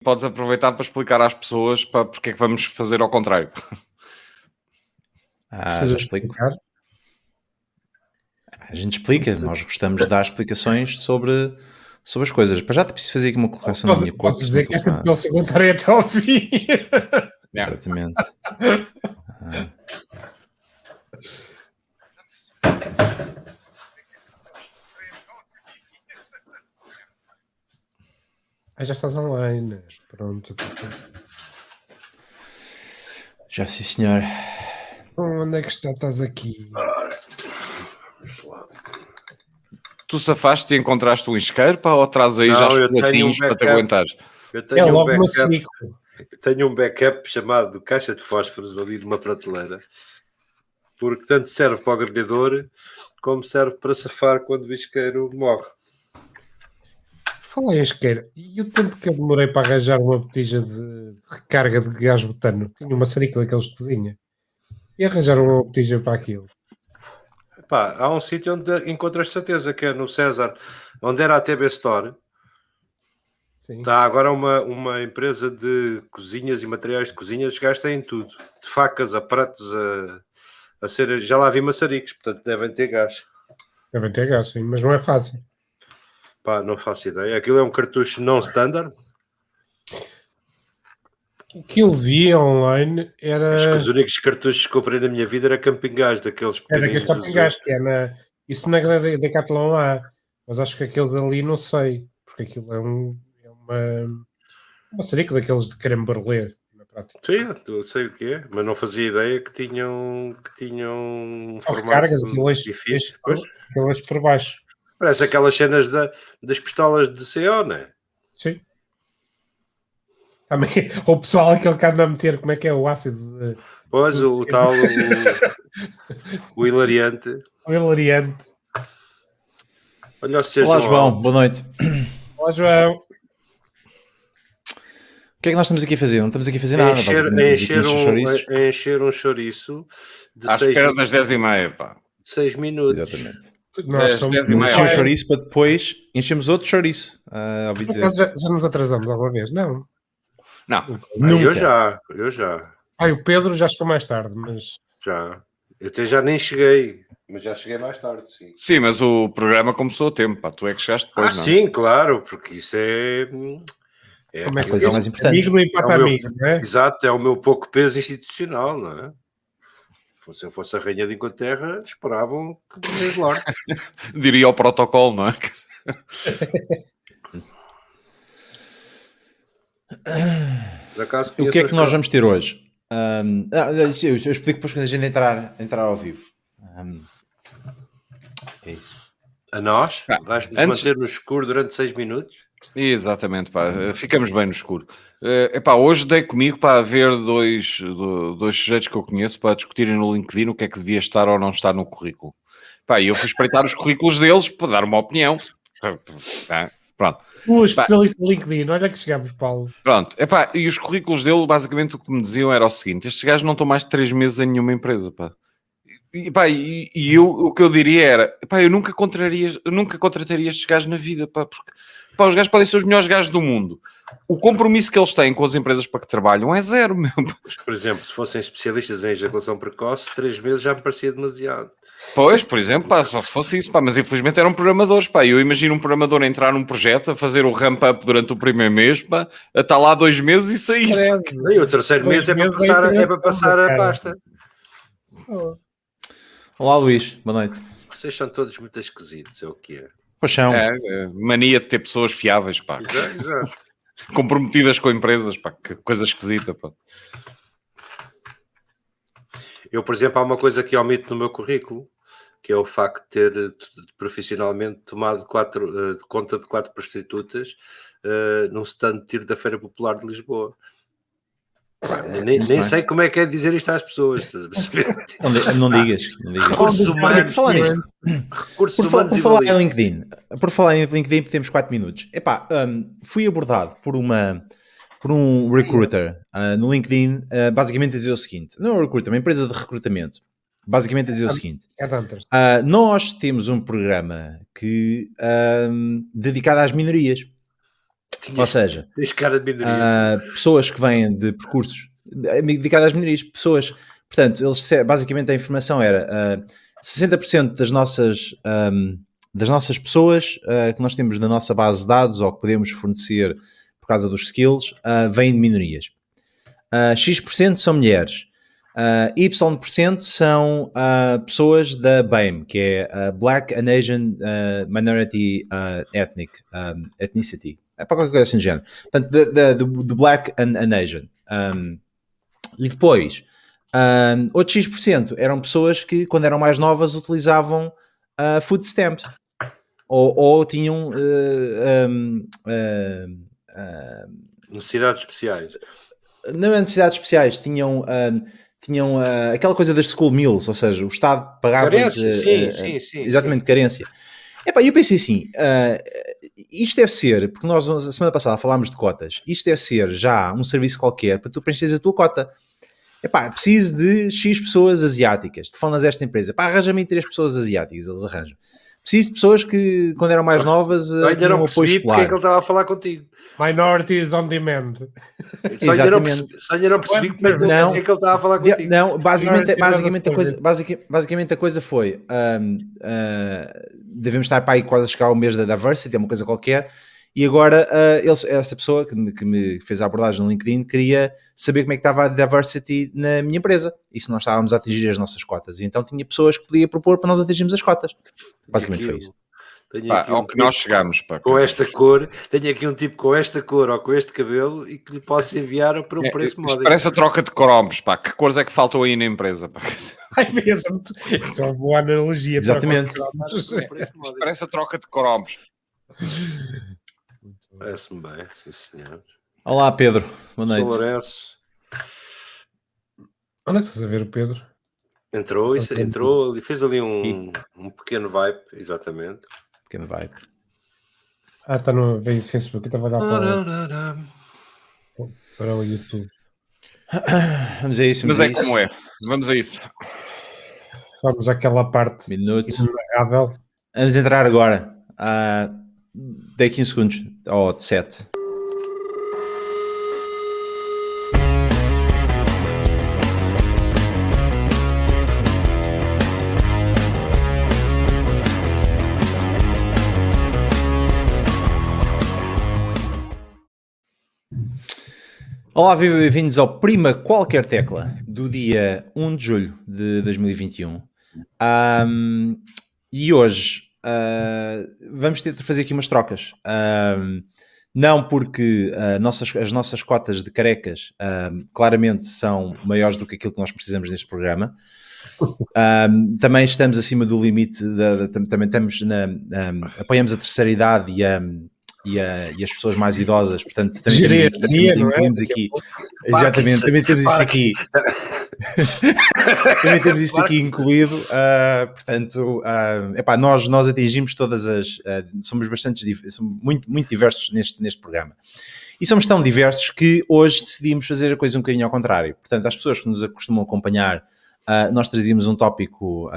podes aproveitar para explicar às pessoas porque é que vamos fazer ao contrário. Já explico. A gente explica, nós gostamos de dar explicações sobre as coisas. Para já te preciso fazer aqui uma correção na minha cor. Podes dizer que esta é o comentário até ao fim. Exatamente. Já estás online. Pronto. Já sim, senhor. Onde é que estás aqui? Tu safaste e encontraste um isqueiro, pá, ou traz aí já os platinhos para te aguentares? Eu tenho é logo macio. Tenho um backup chamado caixa de fósforos ali numa prateleira, porque tanto serve para o grelhador como serve para safar quando o isqueiro morre. Fala em isqueiro. E o tempo que eu demorei para arranjar uma botija de recarga de gás butano? Tinha uma maçarico daqueles de cozinha. E arranjar uma botija para aquilo. Pá, há um sítio onde encontras certeza, que é no César, onde era a TB Store. Sim. Está agora uma empresa de cozinhas e materiais de cozinhas, os gajos têm tudo. De facas a pratos a ser... Já lá vi maçaricos, portanto devem ter gás. Devem ter gás, sim, mas não é fácil. Pá, não faço ideia. Aquilo é um cartucho não standard? O que eu vi online era... Acho que os únicos cartuchos que comprei na minha vida era camping gás, daqueles pequeninos. É daqueles camping gás, que é na... Isso na Decathlon há. Mas acho que aqueles ali não sei. Porque aquilo é uma maçarico daqueles de creme brulee, na prática. Sim, eu sei o que é, mas não fazia ideia que tinham um recargas, difícil. Aquelas por baixo. Parece aquelas cenas das pistolas de CO, não é? Sim. Também, o pessoal aquele que anda a meter, como é que é o ácido? Pois, o tal, o hilariante. O hilariante. Olá, João, boa noite. Olá, João. O que é que nós estamos aqui a fazer? Não estamos aqui a fazer nada. Encher um chouriço à espera das 10h30, pá. De 6 minutos. Exatamente. Nós somos encher um chouriço para depois enchemos outro chouriço. Já nos atrasamos alguma vez? Não. Nunca. Eu já. O Pedro já chegou mais tarde, mas... Já. Eu até já nem cheguei, mas já cheguei mais tarde, sim. Sim, mas o programa começou a tempo, pá. Tu é que chegaste depois, não é? Sim, claro, porque isso é a coisa mais importante. Amigo não empata amigo, não é? Exato, é o meu pouco peso institucional, não é? Se eu fosse a rainha de Inglaterra, esperavam que desde lá. Diria o protocolo, não é? O que é que nós vamos ter hoje? Eu explico depois quando a gente entrar ao vivo. É isso. A nós? Vais-nos manter no escuro durante 6 minutos? Exatamente, pá. Ficamos bem no escuro. Hoje dei comigo para ver dois sujeitos que eu conheço para discutirem no LinkedIn o que é que devia estar ou não estar no currículo. E eu fui espreitar os currículos deles para dar uma opinião. Pronto. O especialista de LinkedIn, olha que chegamos, Paulo. Pronto. E os currículos dele, basicamente, o que me diziam era o seguinte: estes gajos não estão mais de 3 meses em nenhuma empresa, pá. E o que eu diria era, eu nunca contrataria estes gajos na vida, pá, porque os gajos podem ser os melhores gajos do mundo. O compromisso que eles têm com as empresas para que trabalham é zero, meu. Por exemplo, se fossem especialistas em ejaculação precoce, 3 meses já me parecia demasiado. Pois, por exemplo, só se fosse isso, mas infelizmente eram programadores, eu imagino um programador a entrar num projeto, a fazer o ramp-up durante o primeiro mês, a estar lá 2 meses e sair. E o terceiro mês é para passar a pasta. Olá, Luís, boa noite. Vocês são todos muito esquisitos, é o que é. Pois são. Mania de ter pessoas fiáveis, pá. Exato. Comprometidas com empresas, pá, que coisa esquisita, pá. Eu, por exemplo, há uma coisa que omito no meu currículo, que é o facto de ter profissionalmente tomado conta de 4 prostitutas num stand de tiro da Feira Popular de Lisboa. Nem sei como é que é dizer isto às pessoas. Não digas. Recursos humanos. Por falar em LinkedIn, temos 4 minutos. Fui abordado por um recruiter no LinkedIn, basicamente a dizer o seguinte: não é um recruiter, uma empresa de recrutamento, basicamente a dizer o seguinte: nós temos um programa dedicado às minorias. Ou seja, tens cara de minoria. pessoas que vêm de percursos dedicados às minorias, pessoas, portanto, eles basicamente a informação era 60% das nossas pessoas que nós temos na nossa base de dados ou que podemos fornecer por causa dos skills vêm de minorias. X% são mulheres. Y% são pessoas da BAME, que é Black and Asian Minority Ethnicity. É para qualquer coisa assim do género. Portanto, do Black and Asian. E depois, outros X% eram pessoas que, quando eram mais novas, utilizavam food stamps. Ou tinham necessidades especiais. Não é necessidades especiais, tinham aquela coisa das school meals, ou seja, o Estado pagava carência, sim, exatamente, carência. Epá, eu pensei assim, isto deve ser, porque nós a semana passada falámos de cotas, isto deve ser já um serviço qualquer para tu preencheres a tua cota. Epá, preciso de X pessoas asiáticas, telefonas a esta empresa, pá, arranja-me 3 pessoas asiáticas, eles arranjam. Preciso de pessoas que, quando eram mais novas, ainda não percebi porque é que ele estava a falar contigo. Minorities on demand. Exatamente. Ainda não percebi porque é que ele estava a falar contigo. Não, basicamente a coisa foi devemos estar para aí quase a chegar ao mês da diversity, é uma coisa qualquer, e agora essa pessoa que me fez a abordagem no LinkedIn queria saber como é que estava a diversity na minha empresa e se nós estávamos a atingir as nossas cotas, e então tinha pessoas que podia propor para nós atingirmos as cotas. Basicamente foi isso. Ao que nós chegamos, com esta cor, tenho aqui um tipo com esta cor ou com este cabelo e que lhe posso enviar para um preço módico. Parece a troca de cromos, pá. Que cores é que faltam aí na empresa, pá? Isso é uma boa analogia. Exatamente. Parece a troca de cromos. Parece-me bem, sim senhor. Olá, Pedro. Boa noite. Sou Lourenço. Onde é que estás a ver o Pedro? Entrou e fez ali um pequeno vibe, exatamente. Pequeno vibe. Está no Facebook, estava a dar para o YouTube. Vamos a isso. Mas é como é. Vamos a isso. Vamos àquela parte inerável. Vamos entrar agora. Dei 15 segundos. Ou 7. Olá, bem-vindos ao Prima Qualquer Tecla do dia 1 de julho de 2021. E hoje vamos ter de fazer aqui umas trocas. Não porque as nossas cotas de carecas claramente são maiores do que aquilo que nós precisamos neste programa. Também estamos acima do limite, também estamos apoiamos a terceira idade e as pessoas mais idosas, portanto também temos aqui exatamente, também temos isso aqui também temos isso aqui incluído, portanto nós atingimos todas as somos muito diversos neste programa, e somos tão diversos que hoje decidimos fazer a coisa um bocadinho ao contrário. Portanto, às pessoas que nos acostumam a acompanhar, nós trazíamos um tópico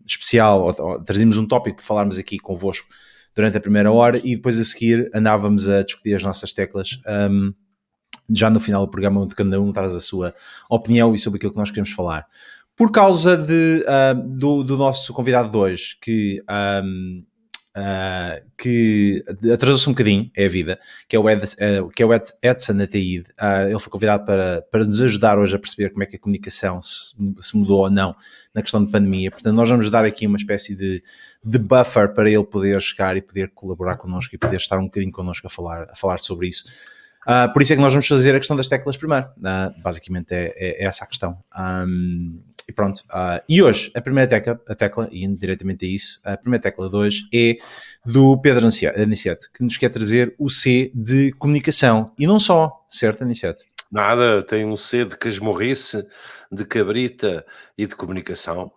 especial, ou trazíamos um tópico para falarmos aqui convosco durante a primeira hora, e depois a seguir andávamos a discutir as nossas teclas, já no final do programa, onde cada um traz a sua opinião e sobre aquilo que nós queremos falar. Por causa do nosso convidado de hoje, que atrasou-se um bocadinho, é a vida, que é o Edson Ataíde. Ele foi convidado para nos ajudar hoje a perceber como é que a comunicação se mudou ou não na questão de pandemia. Portanto, nós vamos dar aqui uma espécie de buffer para ele poder chegar e poder colaborar connosco e poder estar um bocadinho connosco a falar sobre isso. Por isso é que nós vamos fazer a questão das teclas primeiro. Basicamente é essa a questão. E pronto, e hoje a primeira tecla, e indo diretamente a isso, a primeira tecla de hoje é do Pedro Aniceto, que nos quer trazer o C de comunicação, e não só, certo, Aniceto? Nada, tem um C de casmurrice, de cabrita e de comunicação.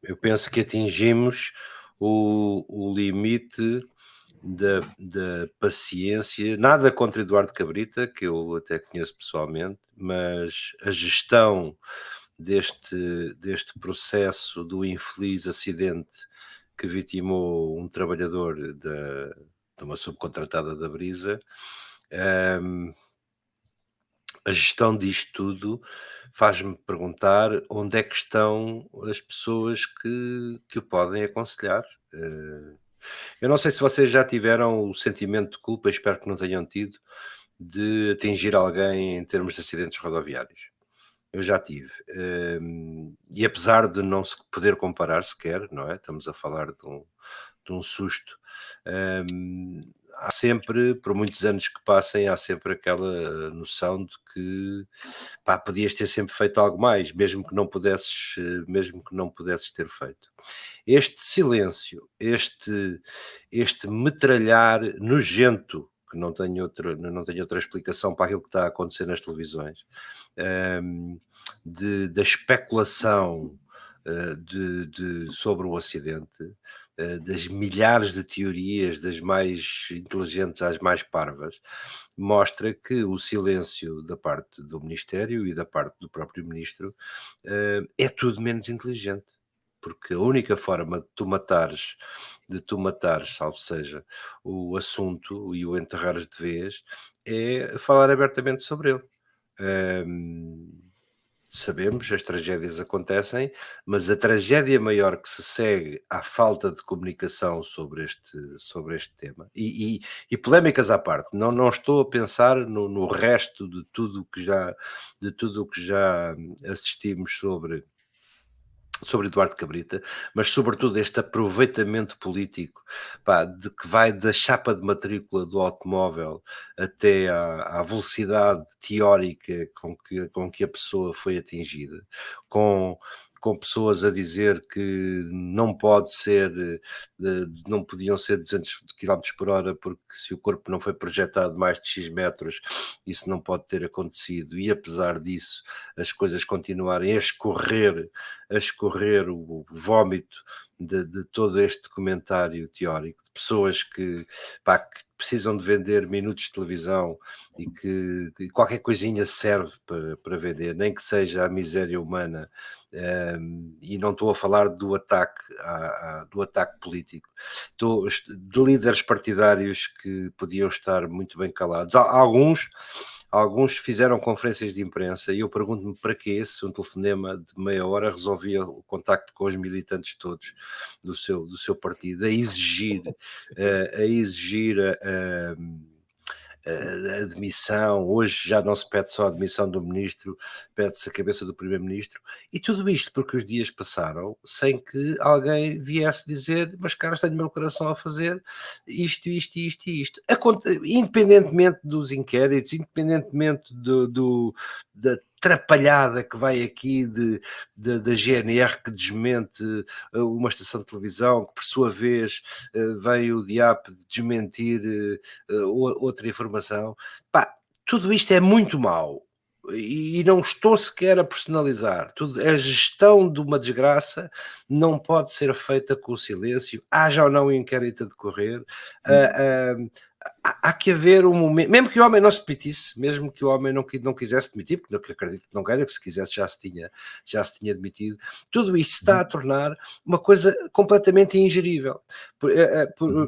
Eu penso que atingimos o limite da paciência, nada contra Eduardo Cabrita, que eu até conheço pessoalmente, mas a gestão deste processo do infeliz acidente que vitimou um trabalhador uma subcontratada da Brisa, a gestão disto tudo faz-me perguntar onde é que estão as pessoas que o podem aconselhar. Eu não sei se vocês já tiveram o sentimento de culpa, espero que não tenham tido, de atingir alguém em termos de acidentes rodoviários. Eu já tive. E apesar de não se poder comparar sequer, não é? Estamos a falar de um susto. Há sempre, por muitos anos que passem, há sempre aquela noção de que podias ter sempre feito algo mais, mesmo que não pudesses ter feito. Este silêncio, este metralhar nojento, que não tenho outra explicação para aquilo que está a acontecer nas televisões, da especulação sobre o acidente, das milhares de teorias, das mais inteligentes às mais parvas, mostra que o silêncio da parte do Ministério e da parte do próprio Ministro é tudo menos inteligente. Porque a única forma de tu matares, salvo seja, o assunto e o enterrares de vez, é falar abertamente sobre ele. Sabemos, as tragédias acontecem, mas a tragédia maior que se segue à falta de comunicação sobre este tema, e polémicas à parte, não estou a pensar no resto de tudo o que já assistimos sobre Eduardo Cabrita, mas sobretudo este aproveitamento político, de que vai da chapa de matrícula do automóvel até à velocidade teórica com que a pessoa foi atingida, com pessoas a dizer que não podiam ser 200 km por hora porque se o corpo não foi projetado mais de X metros, isso não pode ter acontecido, e apesar disso as coisas continuarem a escorrer o vómito de todo este comentário teórico, de pessoas que precisam de vender minutos de televisão e que qualquer coisinha serve para vender, nem que seja a miséria humana. E não estou a falar do ataque político, estou de líderes partidários que podiam estar muito bem calados. Alguns fizeram conferências de imprensa e eu pergunto-me para que se um telefonema de meia hora resolvia o contacto com os militantes todos do seu partido, a exigir a admissão. Hoje já não se pede só a admissão do ministro, pede-se a cabeça do primeiro-ministro, e tudo isto porque os dias passaram sem que alguém viesse dizer: mas caras, tenho uma declaração a fazer, isto, independentemente dos inquéritos, independentemente da atrapalhada que vai aqui da GNR, que desmente uma estação de televisão, que por sua vez vem o DIAP desmentir outra informação. Tudo isto é muito mau. E não estou sequer a personalizar. A gestão de uma desgraça não pode ser feita com o silêncio, haja ou não um inquérito a decorrer. Há que haver um momento, mesmo que o homem não se demitisse, mesmo que o homem não quisesse demitir, porque eu acredito que não queira, que se quisesse já se tinha demitido. Tudo isto está a tornar uma coisa completamente ingerível.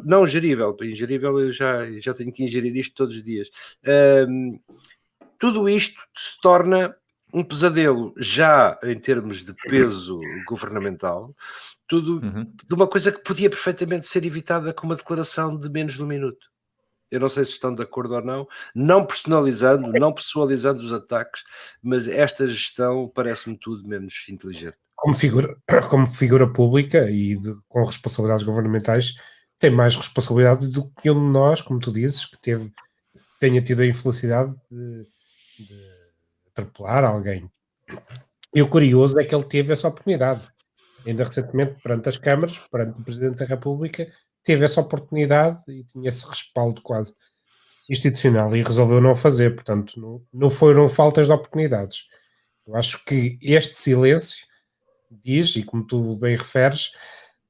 Não gerível, ingerível eu já tenho que ingerir isto todos os dias. Tudo isto se torna um pesadelo já em termos de peso governamental, tudo de uma coisa que podia perfeitamente ser evitada com uma declaração de menos de um minuto. Eu não sei se estão de acordo ou não personalizando, não pessoalizando os ataques, mas esta gestão parece-me tudo menos inteligente. Como figura pública e com responsabilidades governamentais, tem mais responsabilidade do que um de nós, como tu dizes, que tenha tido a infelicidade de atropelar alguém. E o curioso é que ele teve essa oportunidade. Ainda recentemente, perante as câmaras, perante o Presidente da República, teve essa oportunidade e tinha esse respaldo quase institucional e resolveu não fazer. Portanto, não foram faltas de oportunidades. Eu acho que este silêncio diz, e como tu bem referes,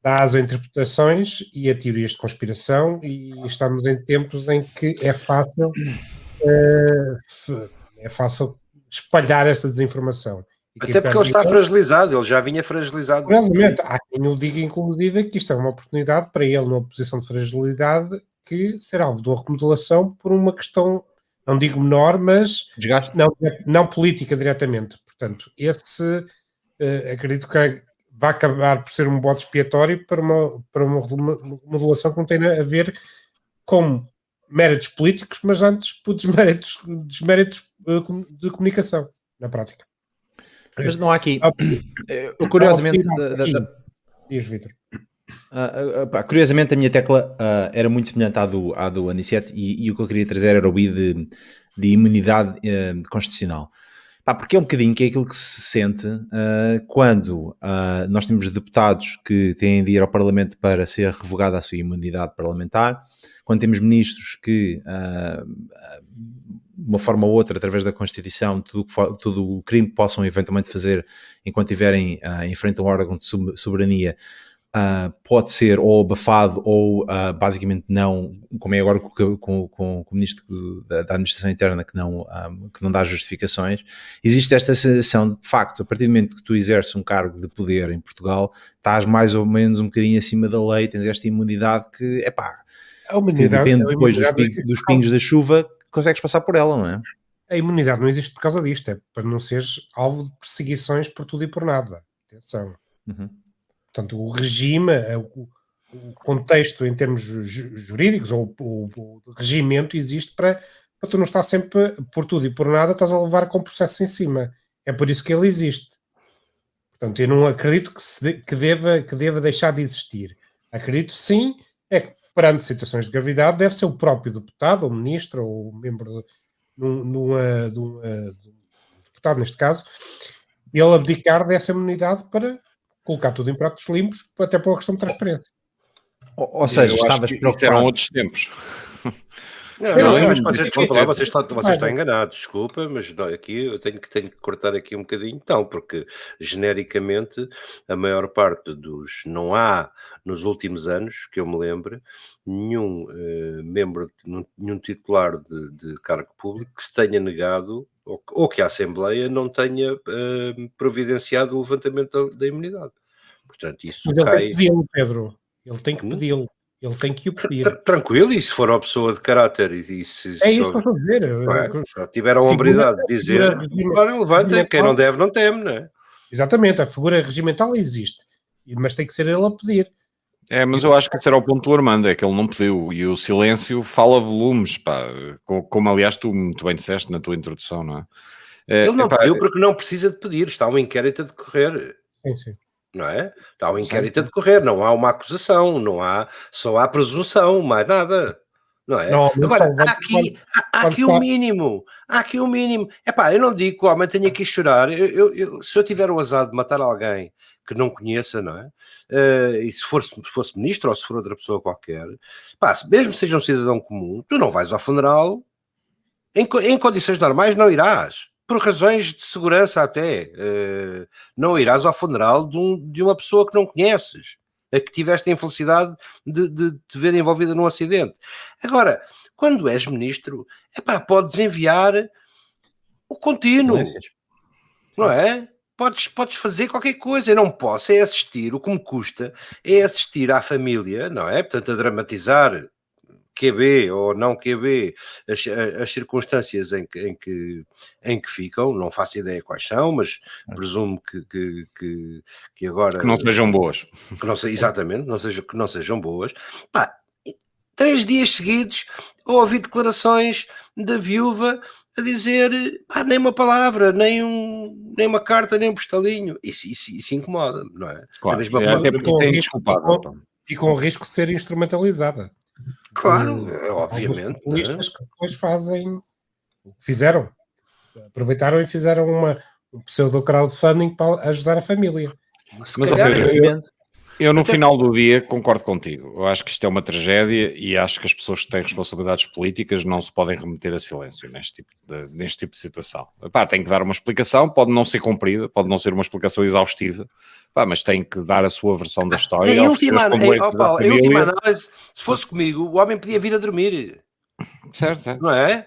dá às interpretações e a teorias de conspiração, e estamos em tempos em que é fácil espalhar essa desinformação. Até porque ele está fragilizado, ele já vinha fragilizado. Realmente, há quem o diga, inclusive, que isto é uma oportunidade para ele, numa posição de fragilidade, que ser alvo de uma remodelação por uma questão, não digo menor, mas Desgaste? não política diretamente. Portanto, acredito que vai acabar por ser um bode expiatório para uma remodelação que não tem a ver com méritos políticos, mas antes por desméritos de comunicação, na prática. Mas não há aqui... Curiosamente... Diz, Vítor. Curiosamente a minha tecla era muito semelhante à do Aniceto e o que eu queria trazer era o I de imunidade constitucional. Porque é um bocadinho que é aquilo que se sente quando nós temos deputados que têm de ir ao Parlamento para ser revogada a sua imunidade parlamentar, quando temos ministros que, de uma forma ou outra, através da Constituição, tudo o crime que possam eventualmente fazer enquanto estiverem em frente a um órgão de soberania, pode ser ou abafado ou basicamente não, como é agora com o Ministro da Administração Interna que não dá justificações. Existe esta sensação de facto, a partir do momento que tu exerces um cargo de poder em Portugal, estás mais ou menos um bocadinho acima da lei, tens esta imunidade que, que depende depois dos pingos da chuva, consegues passar por ela, não é? A imunidade não existe por causa disto, é para não seres alvo de perseguições por tudo e por nada. Atenção. Uhum. Portanto, o regime, o contexto em termos jurídicos, ou o regimento existe para tu não estar sempre por tudo e por nada, estás a levar com o processo em cima. É por isso que ele existe. Portanto, eu não acredito que deva deixar de existir. Acredito sim, é que perante situações de gravidade deve ser o próprio deputado, ou ministro, ou membro de um deputado, neste caso, ele abdicar dessa imunidade para colocar tudo em pratos limpos, até por uma questão de transparência. Ou seja, estavas preocupado. Eram outros tempos. Não, mas vocês estão enganados, desculpa, mas aqui eu tenho que cortar aqui um bocadinho, então, porque genericamente a maior parte não há nos últimos anos, que eu me lembre, nenhum membro, nenhum titular de cargo público que se tenha negado ou que a Assembleia não tenha providenciado o levantamento da imunidade. Portanto, isso mas ele cai... tem que pedi-lo, Pedro. Ele tem que pedi-lo. Ele tem que o pedir. Tranquilo, e se for uma pessoa de caráter e se... É isso que eu estou a dizer. Já tiveram a hombridade de dizer, levantem, quem não deve não teme, não é? Exatamente, a figura regimental existe, mas tem que ser ele a pedir. Mas eu acho que esse era o ponto do Armando, é que ele não pediu, e o silêncio fala volumes, como aliás tu muito bem disseste na tua introdução, não é? Ele não pediu porque não precisa de pedir, está um inquérito a decorrer. Sim. Não é? Está um inquérito a decorrer, não há uma acusação, só há presunção, mais nada. Não é? Agora, há aqui o mínimo. Eu não digo que o homem tenha que chorar. Se eu tiver o azar de matar alguém que não conheça, não é? E se fosse ministro ou se for outra pessoa qualquer, mesmo que seja um cidadão comum, tu não vais ao funeral, em condições normais não irás. Por razões de segurança até, não irás ao funeral de uma pessoa que não conheces, a que tiveste a infelicidade de te ver envolvida num acidente. Agora, quando és ministro, podes enviar o contínuo, não é? Podes fazer qualquer coisa. Eu não posso assistir, o que me custa é assistir à família, não é? Portanto, a dramatizar QB ou não QB, as circunstâncias em que ficam, não faço ideia quais são, mas presumo que agora... Que não sejam boas. Exatamente, que não sejam boas. 3 dias seguidos, ouvi declarações da viúva a dizer, nem uma palavra, nem uma carta, nem um postalinho. Isso incomoda, não é? Claro, da mesma forma, até porque tem desculpado. E com o risco de ser instrumentalizada. Claro, obviamente. Populistas que depois fizeram, aproveitaram e fizeram um pseudo crowdfunding para ajudar a família. Mas eu no final do dia concordo contigo. Eu acho que isto é uma tragédia e acho que as pessoas que têm responsabilidades políticas não se podem remeter a silêncio neste tipo de situação. Tem que dar uma explicação, pode não ser cumprida, pode não ser uma explicação exaustiva, mas tem que dar a sua versão da história. Em última análise, se fosse comigo, o homem podia vir a dormir. Certo. Não é?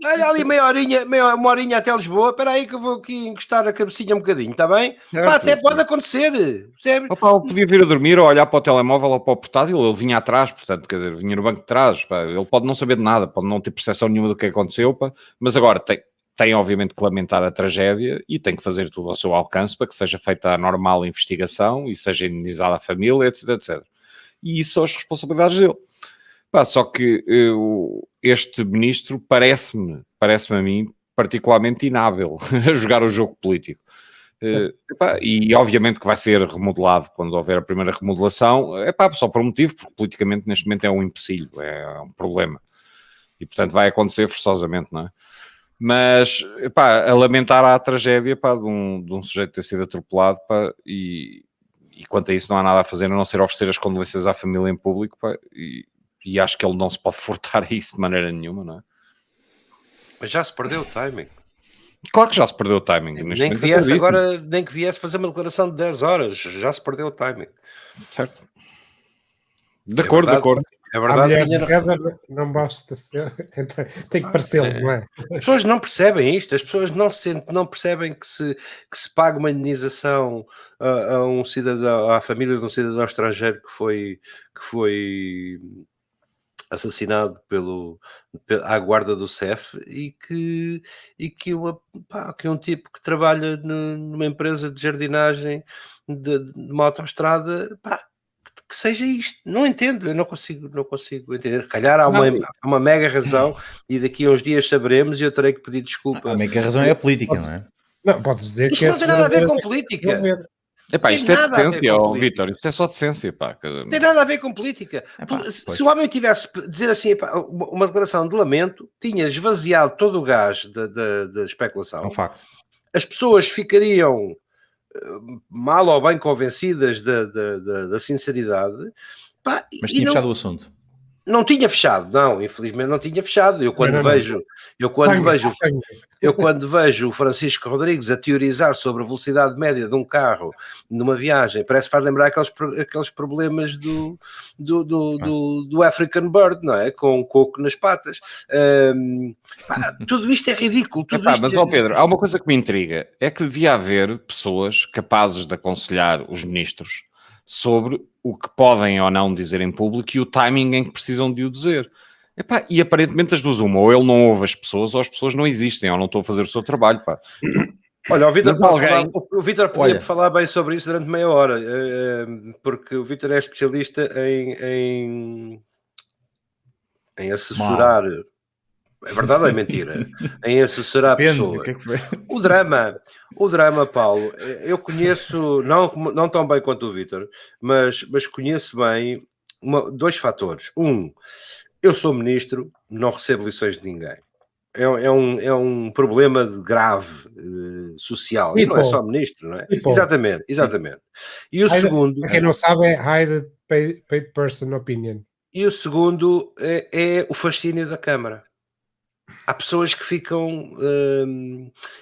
olha ali uma horinha até Lisboa, espera aí que eu vou aqui encostar a cabecinha um bocadinho, está bem? Certo, Pá, até pode acontecer, percebes? Opa, ele podia vir a dormir ou olhar para o telemóvel ou para o portátil, ele vinha atrás, portanto, quer dizer, vinha no banco de trás, pá. Ele pode não saber de nada, pode não ter percepção nenhuma do que aconteceu, pá. Mas agora tem obviamente que lamentar a tragédia e tem que fazer tudo ao seu alcance para que seja feita a normal investigação e seja indenizada a família, etc, etc. E isso são as responsabilidades dele. Pá, só que este ministro parece-me a mim particularmente inábil a jogar o jogo político. E obviamente que vai ser remodelado quando houver a primeira remodelação, só por um motivo, porque politicamente neste momento é um empecilho, é um problema. E portanto vai acontecer forçosamente, não é? Mas, a lamentar a tragédia, de um sujeito ter sido atropelado, e quanto a isso não há nada a fazer a não ser oferecer as condolências à família em público, e acho que ele não se pode furtar a isso de maneira nenhuma, não é? Mas já se perdeu o timing. Claro que já se perdeu o timing. Nem que viesse agora, nem que viesse fazer uma declaração de 10 horas, já se perdeu o timing. Certo. De acordo. É verdade. A mulher de casa não basta ser, tem que parecer, não é? As pessoas não percebem isto, as pessoas não percebem que se paga uma indenização a um cidadão, à família de um cidadão estrangeiro que foi assassinado à guarda do CEF e que um tipo que trabalha numa empresa de jardinagem de uma autoestrada, que seja isto. Não entendo, eu não consigo entender. Calhar há uma mega razão e daqui a uns dias saberemos e eu terei que pedir desculpa. A mega razão é a política, não é? Não, pode dizer isto não tem nada a ver com política. Isto é decência, Vítor, isto é só decência, Não tem nada a ver com política. Se o homem tivesse dizer assim, uma declaração de lamento, tinha esvaziado todo o gás da especulação. É um facto. As pessoas ficariam mal ou bem convencidas da sinceridade. Mas tinha fechado o assunto. Não tinha fechado, não, infelizmente não tinha fechado. Eu quando vejo o Francisco Rodrigues a teorizar sobre a velocidade média de um carro numa viagem, parece que faz lembrar aqueles problemas do African Bird, não é? Com um coco nas patas. Tudo isto é ridículo. Mas, Pedro, há uma coisa que me intriga, é que devia haver pessoas capazes de aconselhar os ministros sobre o que podem ou não dizer em público e o timing em que precisam de o dizer. E aparentemente as duas uma, ou ele não ouve as pessoas, ou as pessoas não existem, ou não estão a fazer o seu trabalho, pá. Olha, o Vítor podia falar bem sobre isso durante meia hora, porque o Vítor é especialista em assessorar... É verdade ou é mentira? Em assessorar pessoas. Que é que foi? O drama, Paulo, eu conheço, não tão bem quanto o Vítor, mas conheço bem dois fatores. Eu sou ministro, não recebo lições de ninguém. É um problema grave social. E não é só ministro, não é? Exatamente. E o segundo... Para quem não sabe, é Hide Paid Person Opinion. E o segundo é o fascínio da Câmara. Há pessoas que ficam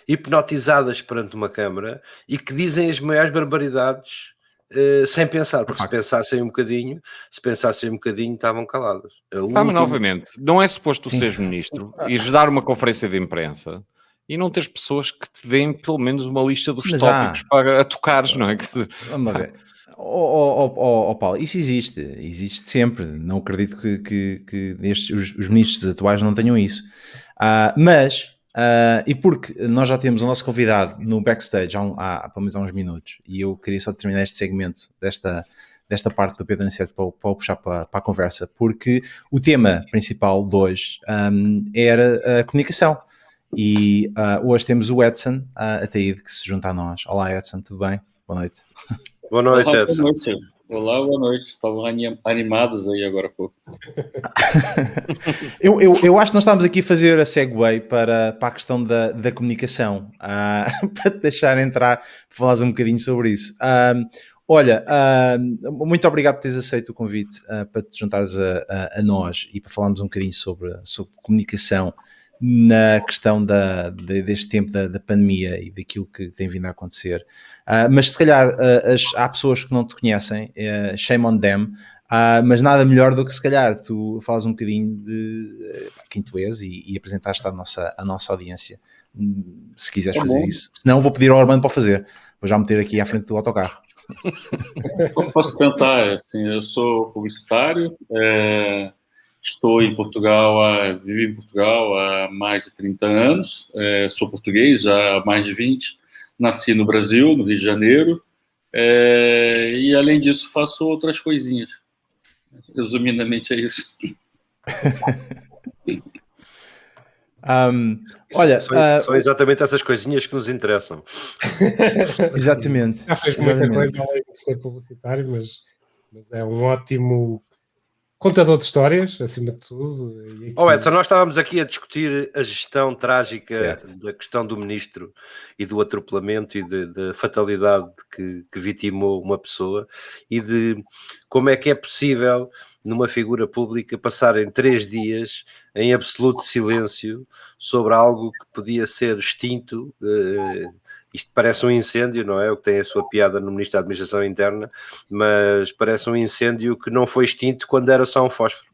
hipnotizadas perante uma câmara e que dizem as maiores barbaridades sem pensar, porque se pensassem um bocadinho estavam caladas. Mas novamente, não é suposto tu seres ministro e dar uma conferência de imprensa e não teres pessoas que te deem pelo menos uma lista dos tópicos para tocares, não é? Vamos ver. Paulo, isso existe sempre. Não acredito que os ministros atuais não tenham isso. E porque nós já temos o nosso convidado no backstage há pelo menos há uns minutos, e eu queria só terminar este segmento desta parte do Pedro Aniceto para puxar para a conversa, porque o tema principal de hoje era a comunicação. E hoje temos o Edson Ataíde, que se junta a nós. Olá, Edson, tudo bem? Boa noite. Boa noite, Edson. Olá, boa noite. Estavam animados aí agora há pouco. eu acho que nós estávamos aqui a fazer a segue para a questão da comunicação, para te deixar entrar, para falares um bocadinho sobre isso. Olha, muito obrigado por teres aceito o convite para te juntares a nós e para falarmos um bocadinho sobre comunicação na questão deste tempo da pandemia e daquilo que tem vindo a acontecer. Mas se calhar há pessoas que não te conhecem, shame on them. Mas nada melhor do que se calhar tu falas um bocadinho de quem tu és e apresentaste à nossa audiência, se quiseres fazer isso. Se não, vou pedir ao Armando para fazer. Vou já meter aqui à frente do autocarro. Eu posso tentar, assim, eu sou publicitário, estou em Portugal, vivo em Portugal há mais de 30 anos, sou português já há mais de 20, nasci no Brasil, no Rio de Janeiro, e além disso faço outras coisinhas. Resumidamente é isso. Olha, são exatamente essas coisinhas que nos interessam. Exatamente. Já fez muita coisa além de ser publicitário, mas é um ótimo contador de histórias, acima de tudo. Edson, nós estávamos aqui a discutir a gestão trágica da questão do ministro e do atropelamento e da fatalidade que vitimou uma pessoa e de como é que é possível numa figura pública passarem 3 dias em absoluto silêncio sobre algo que podia ser extinto. Isto parece um incêndio, não é? O que tem a sua piada no Ministro da Administração Interna, mas parece um incêndio que não foi extinto quando era só um fósforo.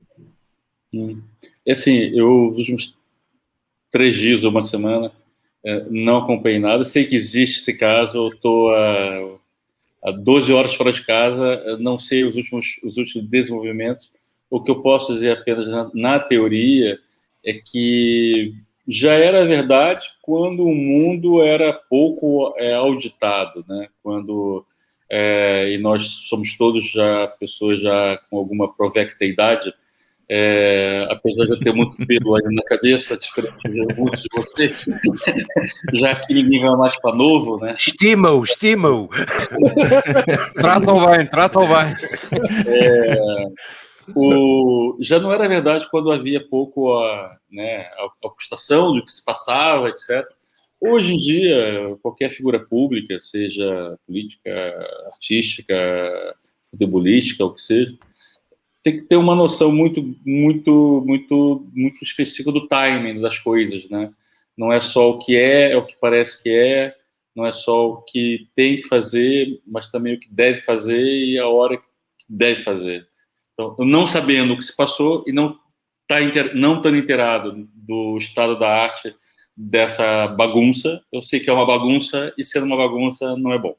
É assim, eu nos últimos 3 dias ou uma semana não acompanhei nada, sei que existe esse caso, eu estou há 12 horas fora de casa, não sei os últimos desenvolvimentos. O que eu posso dizer apenas na teoria é que já era verdade quando o mundo era pouco auditado, né? Quando e nós somos todos já pessoas já com alguma provecta idade, apesar de eu ter muito pelo aí na cabeça, diferente de muitos de vocês, já que ninguém vai mais para novo, né? Estima-o. Trata-o bem. Já não era verdade quando havia pouco a prestação do que se passava, etc. Hoje em dia, qualquer figura pública, seja política, artística, futebolística, o que seja, tem que ter uma noção muito específica do timing das coisas, né? Não é só o que é o que parece que é, não é só o que tem que fazer, mas também o que deve fazer e a hora que deve fazer. Então, não sabendo o que se passou e não estando inteirado do estado da arte dessa bagunça, eu sei que é uma bagunça e sendo uma bagunça não é bom.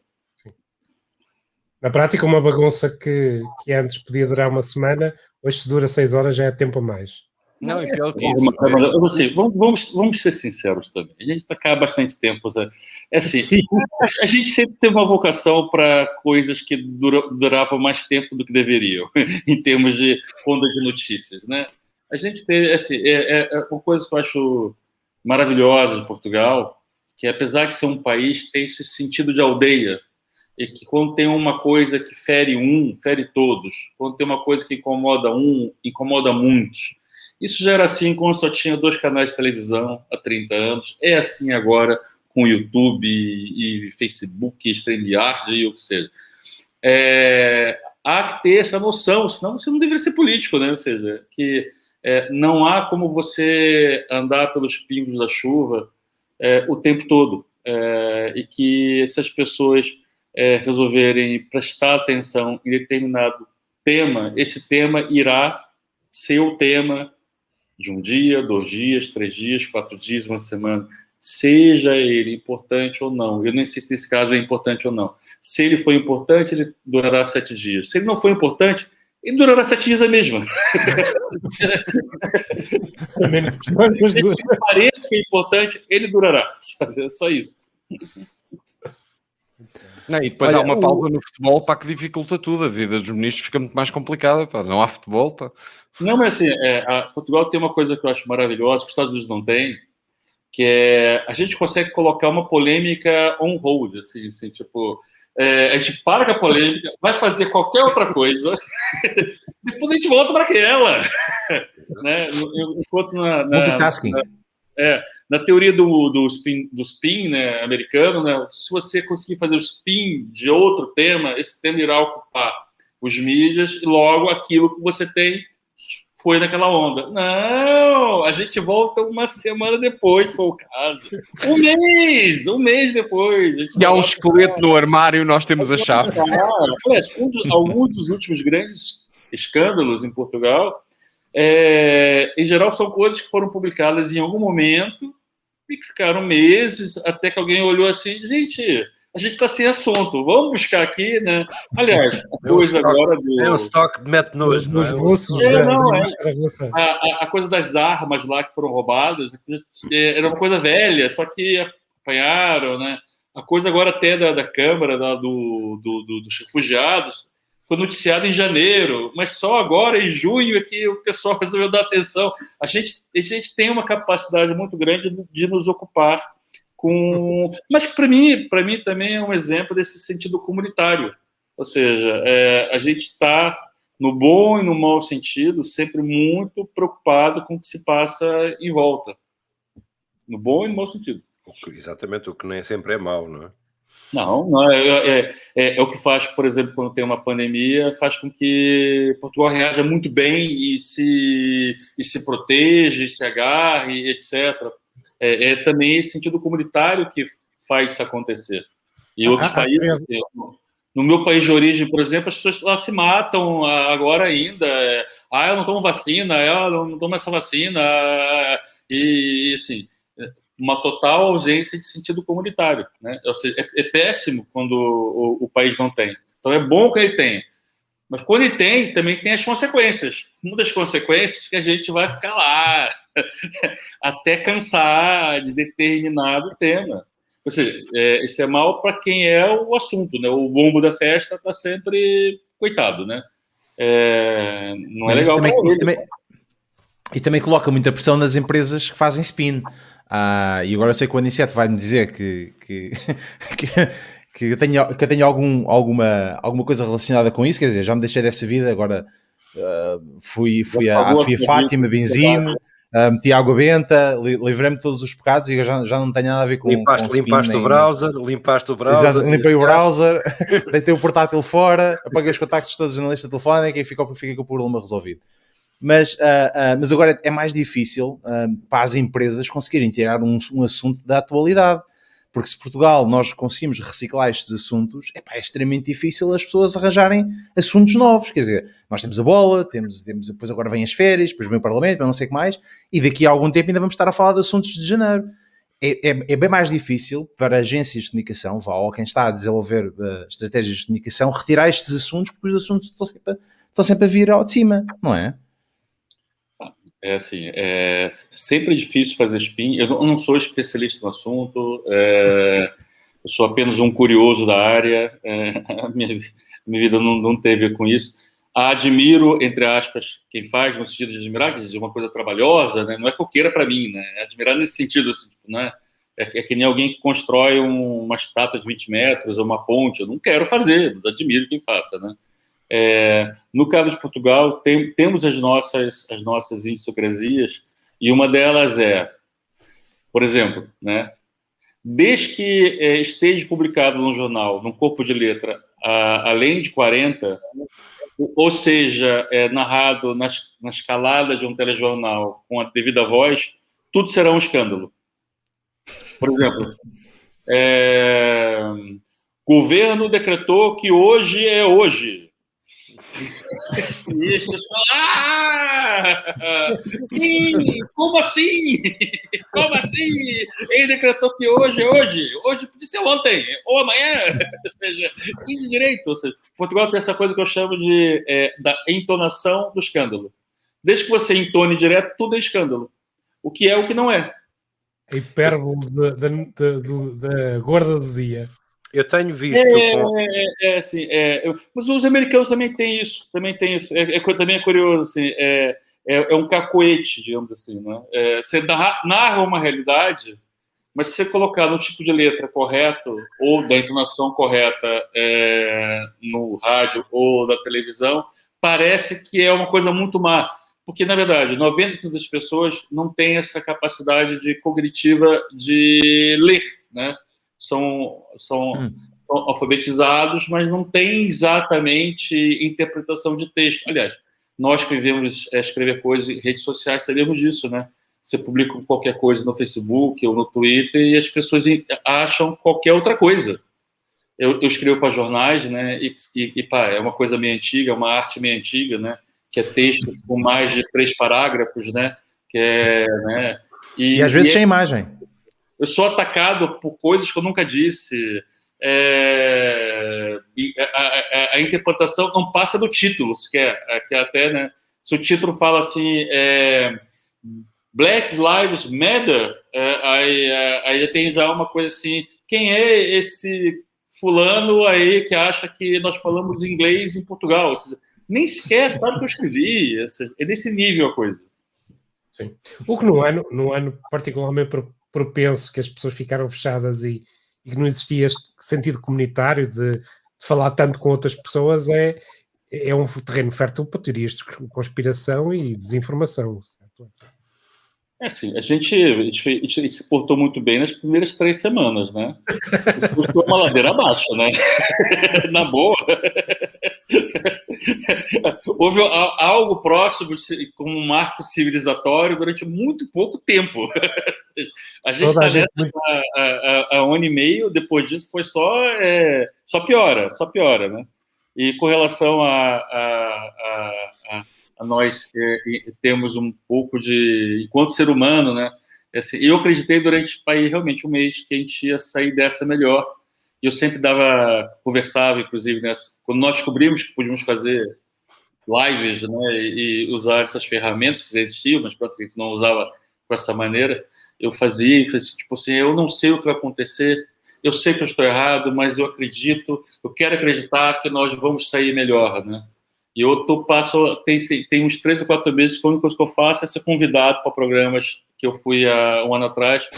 Na prática, uma bagunça que antes podia durar uma semana, hoje se dura 6 horas já é tempo a mais. Não, e pior que isso. Vamos ser sinceros também. A gente está cá há bastante tempo. Assim, a gente sempre teve uma vocação para coisas que duravam mais tempo do que deveriam, em termos de onda de notícias, né? A gente teve, assim, uma coisa que eu acho maravilhosa de Portugal, que apesar de ser um país, tem esse sentido de aldeia, e que quando tem uma coisa que fere todos. Quando tem uma coisa que incomoda incomoda muitos. Isso já era assim quando só tinha 2 canais de televisão há 30 anos. É assim agora com YouTube e Facebook, StreamYard e o que seja. Há que ter essa noção, senão você não deveria ser político, né? Ou seja, que não há como você andar pelos pingos da chuva o tempo todo. E que essas pessoas resolverem prestar atenção em determinado tema, esse tema irá ser o tema de 1 dia, 2 dias, 3 dias, 4 dias, uma semana, seja ele importante ou não. Eu nem sei se nesse caso é importante ou não. Se ele for importante, ele durará 7 dias. Se ele não for importante, ele durará 7 dias a mesma. Se ele parece que é importante, ele durará. Sabe? É só isso. Não, e depois há uma pausa no futebol para que dificulta tudo. A vida dos ministros fica muito mais complicada. Pá. Não há futebol. Pá. Não, mas assim, Portugal tem uma coisa que eu acho maravilhosa, que os Estados Unidos não têm, que é a gente consegue colocar uma polêmica on hold, assim tipo, a gente para com a polêmica, vai fazer qualquer outra coisa, depois a gente volta para aquela. Né? Enquanto multitasking. Na teoria do spin né, americano, né, se você conseguir fazer o spin de outro tema, esse tema irá ocupar os mídias e logo aquilo que você tem foi naquela onda. Não, a gente volta uma semana depois, se for o caso. Um mês depois. E há um esqueleto no armário, nós temos a chave. Alguns dos últimos grandes escândalos em Portugal, em geral são coisas que foram publicadas em algum momento e que ficaram meses até que alguém olhou assim, gente, a gente está sem assunto, vamos buscar aqui, né? Aliás, a coisa agora do... É um estoque de mete nojo, não é? Russos, a coisa das armas lá que foram roubadas era uma coisa velha, só que apanharam, né? A coisa agora até da Câmara dos Refugiados foi noticiada em janeiro, mas só agora, em junho, é que o pessoal resolveu dar atenção. A gente tem uma capacidade muito grande de nos ocupar com... Mas que para mim também é um exemplo desse sentido comunitário. Ou seja, a gente está, no bom e no mau sentido, sempre muito preocupado com o que se passa em volta. No bom e no mau sentido. Exatamente, o que nem sempre é mau, não é? Não é o que faz, por exemplo, quando tem uma pandemia, faz com que Portugal reaja muito bem e se proteja, e se agarre, etc. É também esse sentido comunitário que faz isso acontecer. E outros países, no meu país de origem, por exemplo, as pessoas lá se matam agora ainda. Eu não tomo vacina, eu não tomo essa vacina, e assim... uma total ausência de sentido comunitário, né? Ou seja, é péssimo quando o país não tem. Então é bom que ele tenha. Mas quando ele tem, também tem as consequências. Uma das consequências é que a gente vai ficar lá até cansar de determinado tema. Ou seja, isso é mal para quem é o assunto, né? O bombo da festa está sempre coitado, né? Não é legal. Isso também coloca muita pressão nas empresas que fazem spin. E agora eu sei que o Aniceto vai-me dizer que eu tenho alguma coisa relacionada com isso, quer dizer, já me deixei dessa vida, agora fui a Fátima, Benzime, meti água benta, livrei-me de todos os pecados e já não tenho nada a ver com limpaste o browser. Exato, limpei o browser, deitei o portátil fora, apaguei os contactos todos na lista telefónica e fiquei com o problema resolvido. Mas agora é mais difícil para as empresas conseguirem tirar um assunto da atualidade. Porque se Portugal nós conseguimos reciclar estes assuntos, é extremamente difícil as pessoas arranjarem assuntos novos. Quer dizer, nós temos a bola, temos depois agora vêm as férias, depois vem o Parlamento, não sei o que mais, e daqui a algum tempo ainda vamos estar a falar de assuntos de janeiro. É bem mais difícil para agências de comunicação, ou quem está a desenvolver estratégias de comunicação, retirar estes assuntos, porque os assuntos estão sempre a vir ao de cima, não é? É sempre difícil fazer spin. Eu não sou especialista no assunto, eu sou apenas um curioso da área, a minha vida não tem a ver com isso. Admiro, entre aspas, quem faz, no sentido de admirar, que é uma coisa trabalhosa, né? Não é que eu queira para mim, né? Admirar nesse sentido, assim, né? É que nem alguém que constrói uma estátua de 20 metros ou uma ponte. Eu não quero fazer, mas admiro quem faça, né? No caso de Portugal, temos as nossas idiosincrasias, e uma delas por exemplo, né, desde que esteja publicado no jornal, num corpo de letra, além de 40, ou seja, narrado na escalada de um telejornal com a devida voz, tudo será um escândalo. Por exemplo, governo decretou que hoje é hoje. Como assim? Como assim? Ele decretou que hoje é hoje. Hoje podia ser ontem ou amanhã. Ou seja, de direito. Ou seja, Portugal tem essa coisa que eu chamo da entonação do escândalo. Desde que você entone direto, tudo é escândalo. O que é, o que não é. A hipérbole da gorda do dia. Eu tenho visto... mas os americanos também têm isso. Também é curioso. Assim, é um cacoete, digamos assim. Né? Você narra uma realidade, mas se você colocar no tipo de letra correto ou da entonação correta no rádio ou na televisão, parece que é uma coisa muito má. Porque, na verdade, 90% das pessoas não têm essa capacidade cognitiva de ler, né? São alfabetizados, mas não têm exatamente interpretação de texto. Aliás, nós que vivemos escrever coisas em redes sociais sabemos disso, né? Você publica qualquer coisa no Facebook ou no Twitter e as pessoas acham qualquer outra coisa. eu escrevo para jornais, né? E pá, é uma coisa meio antiga, uma arte meio antiga, né? Que é texto com mais de 3 parágrafos, né? Que é, né? E às vezes sem imagem. Eu sou atacado por coisas que eu nunca disse. A interpretação não passa do título, sequer. Que até, né? Se o título fala assim, Black Lives Matter, aí tem já uma coisa assim, quem é esse fulano aí que acha que nós falamos inglês em Portugal? Ou seja, nem sequer sabe o que eu escrevi. É desse nível a coisa. Sim. O que num ano particularmente propenso, que as pessoas ficaram fechadas e que não existia este sentido comunitário de falar tanto com outras pessoas, é um terreno fértil para teorias de conspiração e desinformação. Certo? Assim, a gente se portou muito bem nas primeiras 3 semanas, né? Depois foi uma ladeira abaixo, né? Na boa. Houve algo próximo como um marco civilizatório durante muito pouco tempo. A gente está nessa há 1 ano e meio, depois disso foi só piora, né? E com relação a nós que temos um pouco de... Enquanto ser humano, né? Assim, eu acreditei durante realmente 1 mês que a gente ia sair dessa melhor. E eu sempre conversava, inclusive, quando nós descobrimos que podíamos fazer lives, né, e usar essas ferramentas que já existiam, mas pronto, a gente não usava dessa maneira, eu fazia tipo assim, eu não sei o que vai acontecer, eu sei que eu estou errado, mas eu acredito, eu quero acreditar que nós vamos sair melhor, né? E eu tem uns 3 ou 4 meses que a única coisa que eu faço é ser convidado para programas que eu fui há 1 ano atrás,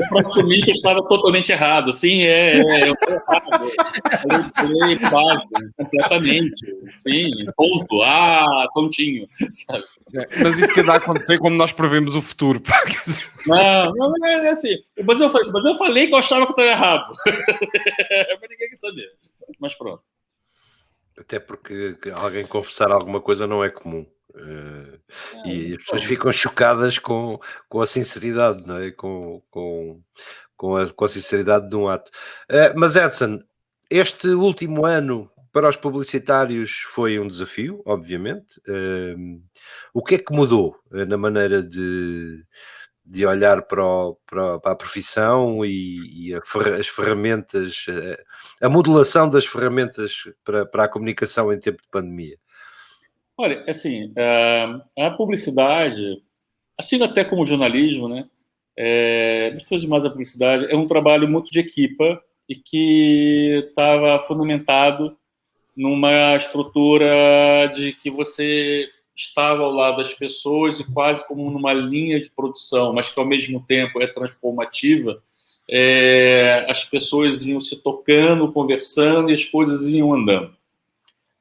para assumir que eu estava totalmente errado. Sim, eu estou errado. Eu falei completamente. Sim, ponto. Tontinho. Sabe? Mas isso que dá a acontecer quando nós prevemos o futuro. Não é assim. Mas eu falei que eu achava que eu estava errado. Mas ninguém quer saber. Mas pronto. Até porque alguém confessar alguma coisa não é comum. E as pessoas ficam chocadas com a sinceridade, não é? Com a sinceridade de um ato. Mas Edson, este último ano para os publicitários foi um desafio, obviamente. O que é que mudou na maneira de olhar para a profissão e as ferramentas, a modulação das ferramentas para a comunicação em tempo de pandemia? Olha, assim, a publicidade, assim até como o jornalismo, né? Mas demais a publicidade é um trabalho muito de equipa e que estava fundamentado numa estrutura de que você estava ao lado das pessoas e quase como numa linha de produção, mas que ao mesmo tempo é transformativa. As pessoas iam se tocando, conversando e as coisas iam andando.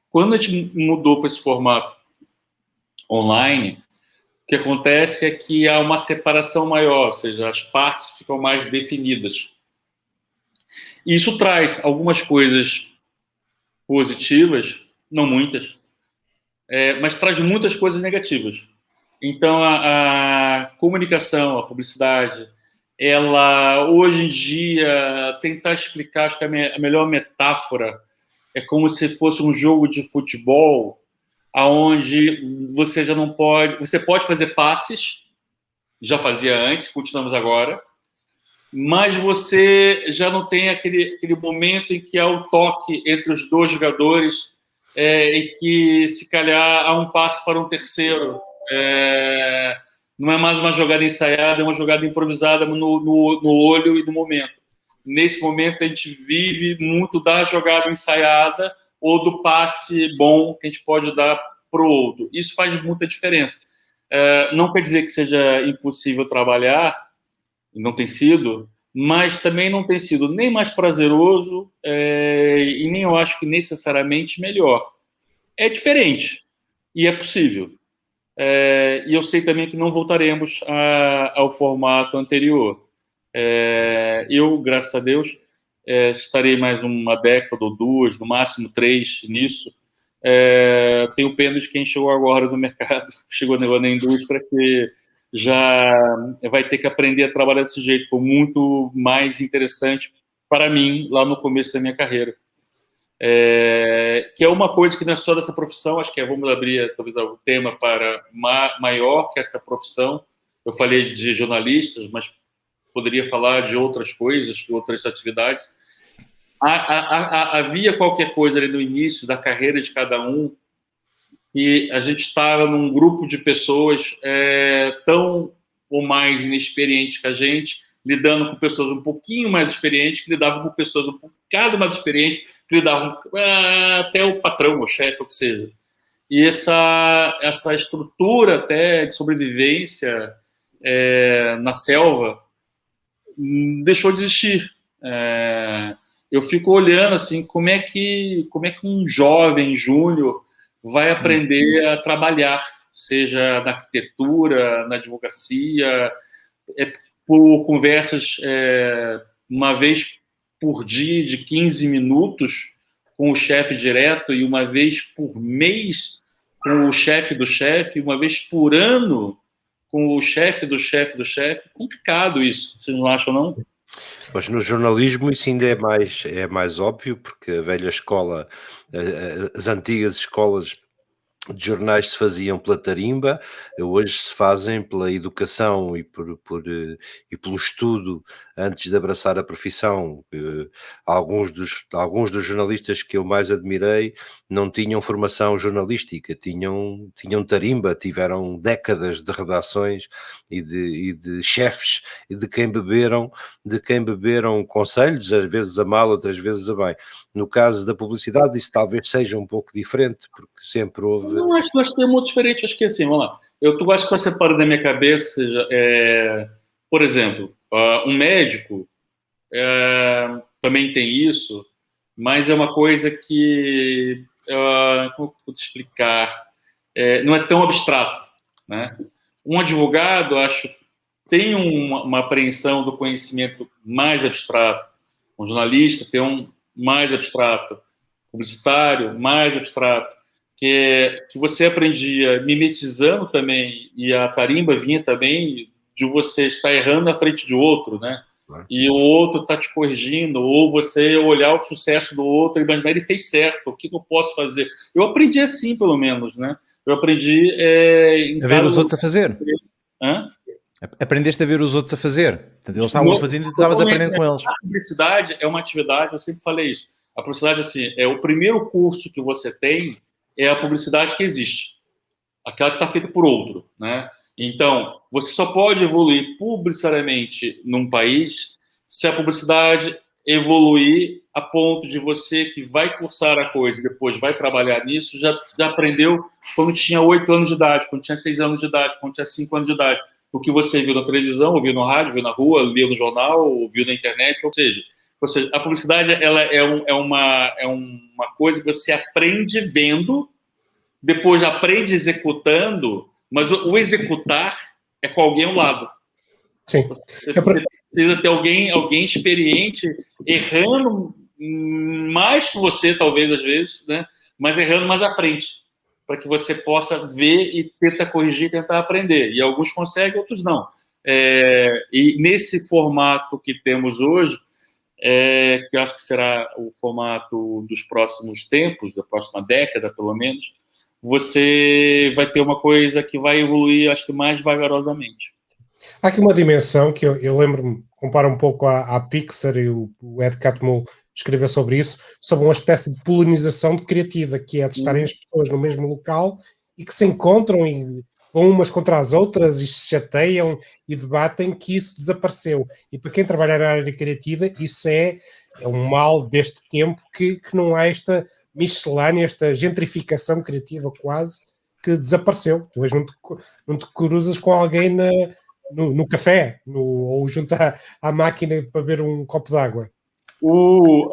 Quando a gente mudou para esse formato online, o que acontece é que há uma separação maior, ou seja, as partes ficam mais definidas. E isso traz algumas coisas positivas, não muitas, mas traz muitas coisas negativas. Então, a comunicação, a publicidade, ela, hoje em dia, tentar explicar, acho que a melhor metáfora é como se fosse um jogo de futebol aonde você já não pode... Você pode fazer passes, já fazia antes, continuamos agora, mas você já não tem aquele momento em que há o toque entre os 2 jogadores e que, se calhar, há um passe para um terceiro. Não é mais uma jogada ensaiada, é uma jogada improvisada no olho e no momento. Nesse momento, a gente vive muito da jogada ensaiada ou do passe bom que a gente pode dar para o outro. Isso faz muita diferença. Não quer dizer que seja impossível trabalhar, não tem sido, mas também não tem sido nem mais prazeroso e nem eu acho que necessariamente melhor. É diferente e é possível. E eu sei também que não voltaremos ao formato anterior. Eu, graças a Deus, estarei mais 1 década ou 2, no máximo 3 nisso. Tenho pena de quem chegou agora no mercado, chegou na indústria, que já vai ter que aprender a trabalhar desse jeito. Foi muito mais interessante para mim, lá no começo da minha carreira. Que é uma coisa que não é só dessa profissão, acho que vamos abrir talvez o tema para maior que essa profissão. Eu falei de jornalistas, mas poderia falar de outras coisas, de outras atividades. Havia qualquer coisa ali no início da carreira de cada um, e a gente estava num grupo de pessoas tão ou mais inexperientes que a gente, lidando com pessoas um pouquinho mais experientes, que lidavam com pessoas um bocado mais experientes, que lidavam até o patrão, o chefe, ou que seja. E essa estrutura até de sobrevivência na selva deixou de existir. Eu fico olhando assim, como é que um jovem júnior vai aprender a trabalhar, seja na arquitetura, na advocacia, por conversas uma vez por dia de 15 minutos com o chefe direto e uma vez por mês com o chefe do chefe, uma vez por ano com o chefe do chefe do chefe. Complicado isso, vocês não acham, não? Mas no jornalismo isso ainda é mais óbvio, porque a velha escola, as antigas escolas de jornais se faziam pela tarimba, hoje se fazem pela educação e pelo estudo antes de abraçar a profissão. Alguns dos jornalistas que eu mais admirei não tinham formação jornalística, tinham tarimba, tiveram décadas de redações e de chefes, e de quem beberam conselhos, às vezes a mal, outras vezes a bem. No caso da publicidade isso talvez seja um pouco diferente, porque sempre houve... Não, acho que vai ser muito diferente. Acho que assim, vamos lá. Eu acho que vai separar da minha cabeça, por exemplo, um médico também tem isso, mas é uma coisa que, como eu vou te explicar, não é tão abstrato, né? Um advogado, acho, tem uma apreensão do conhecimento mais abstrato. Um jornalista tem um mais abstrato. Publicitário, mais abstrato. Que você aprendia mimetizando também, e a tarimba vinha também de você estar errando na frente de outro, né? E o outro está te corrigindo, ou você olhar o sucesso do outro e imaginar, ele fez certo, o que eu posso fazer? Eu aprendi assim, pelo menos, né? Eu aprendi... a ver os outros a fazer. Hã? Aprendeste a ver os outros a fazer. Portanto, eles estavam fazendo e tu estavas aprendendo com eles. A publicidade é uma atividade, eu sempre falei isso, a publicidade, assim, é o primeiro curso que você tem, é a publicidade que existe, aquela que está feita por outro, né? Então, você só pode evoluir publicitariamente num país se a publicidade evoluir a ponto de você que vai cursar a coisa e depois vai trabalhar nisso, já aprendeu quando tinha 8 anos de idade, quando tinha 6 anos de idade, quando tinha 5 anos de idade. O que você viu na televisão, ouviu no rádio, viu na rua, leu no jornal, ouviu na internet, ou seja, a publicidade ela é uma coisa que você aprende vendo, depois aprende executando, mas o executar é com alguém ao lado. Sim. Você precisa ter alguém experiente, errando mais que você, talvez, às vezes, né? Mas errando mais à frente, para que você possa ver e tentar corrigir, tentar aprender. E alguns conseguem, outros não. E nesse formato que temos hoje, que eu acho que será o formato dos próximos tempos, da próxima década, pelo menos, você vai ter uma coisa que vai evoluir, acho que mais vagarosamente. Há aqui uma dimensão que eu lembro-me, compara um pouco à Pixar, e o Ed Catmull escreveu sobre isso, sobre uma espécie de polinização criativa, que é de estarem as pessoas no mesmo local e que se encontram e vão umas contra as outras e se chateiam e debatem, que isso desapareceu. E para quem trabalha na área criativa, isso é um mal deste tempo, que não há esta miscelânea, esta gentrificação criativa quase, que desapareceu. Tu hoje não te cruzas com alguém no café, ou junto à máquina para beber um copo d'água. O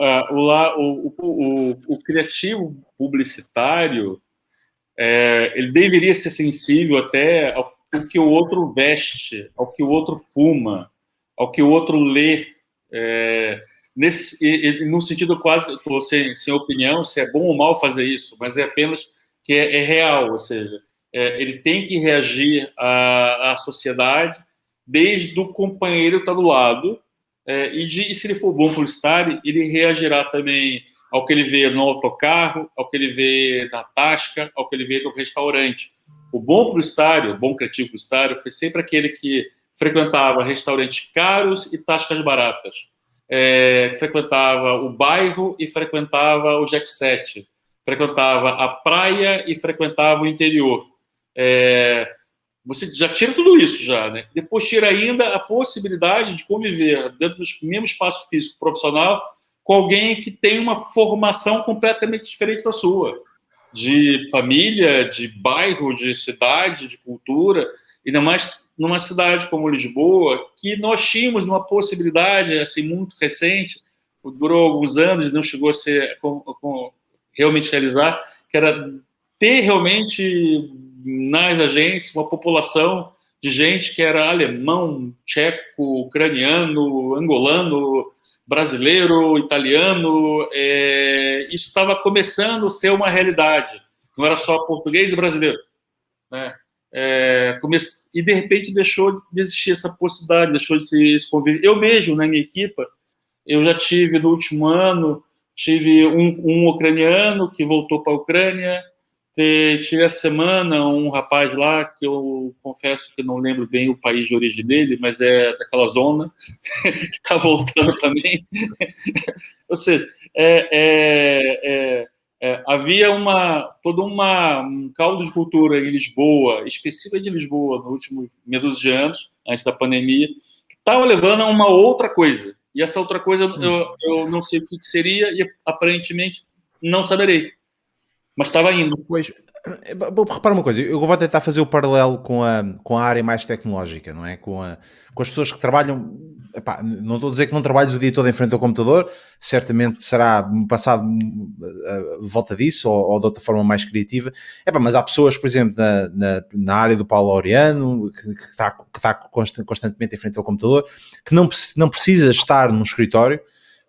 criativo publicitário, ele deveria ser sensível até ao que o outro veste, ao que o outro fuma, ao que o outro lê, no sentido quase, sem opinião, se é bom ou mal fazer isso, mas é apenas que é real, ou seja, ele tem que reagir à sociedade desde o companheiro que está do lado, e se ele for bom publicitário, ele reagirá também ao que ele vê no autocarro, ao que ele vê na tasca, ao que ele vê no restaurante. O bom publicitário, o bom criativo publicitário, foi sempre aquele que frequentava restaurantes caros e tascas baratas. Frequentava o bairro e frequentava o jet set. Frequentava a praia e frequentava o interior. Você já tira tudo isso, já, né? Depois tira ainda a possibilidade de conviver dentro do mesmo espaço físico profissional com alguém que tem uma formação completamente diferente da sua, de família, de bairro, de cidade, de cultura, ainda mais numa cidade como Lisboa, que nós tínhamos uma possibilidade assim muito recente, durou alguns anos, não chegou a ser realmente realizar, que era ter realmente nas agências uma população de gente que era alemão, tcheco, ucraniano, angolano, brasileiro, italiano. Isso estava começando a ser uma realidade. Não era só português e brasileiro, né? E de repente deixou de existir essa possibilidade, deixou de se conviver. Eu mesmo, na minha equipa, eu já tive no último ano, tive um ucraniano que voltou para a Ucrânia, tive essa semana um rapaz lá que eu confesso que não lembro bem o país de origem dele, mas é daquela zona, que está voltando também. Ou seja, havia todo um caldo de cultura em Lisboa, específica de Lisboa, no último meio de anos, antes da pandemia, que estava levando a uma outra coisa. E essa outra coisa eu não sei o que seria e aparentemente não saberei. Mas estava indo. Pois, repara uma coisa, eu vou tentar fazer o paralelo com a área mais tecnológica, não é? Com as pessoas que trabalham, epá, não estou a dizer que não trabalhes o dia todo em frente ao computador, certamente será passado a volta disso ou de outra forma mais criativa, mas há pessoas, por exemplo, na área do Paulo Laureano, que está constantemente em frente ao computador, que não precisa estar num escritório,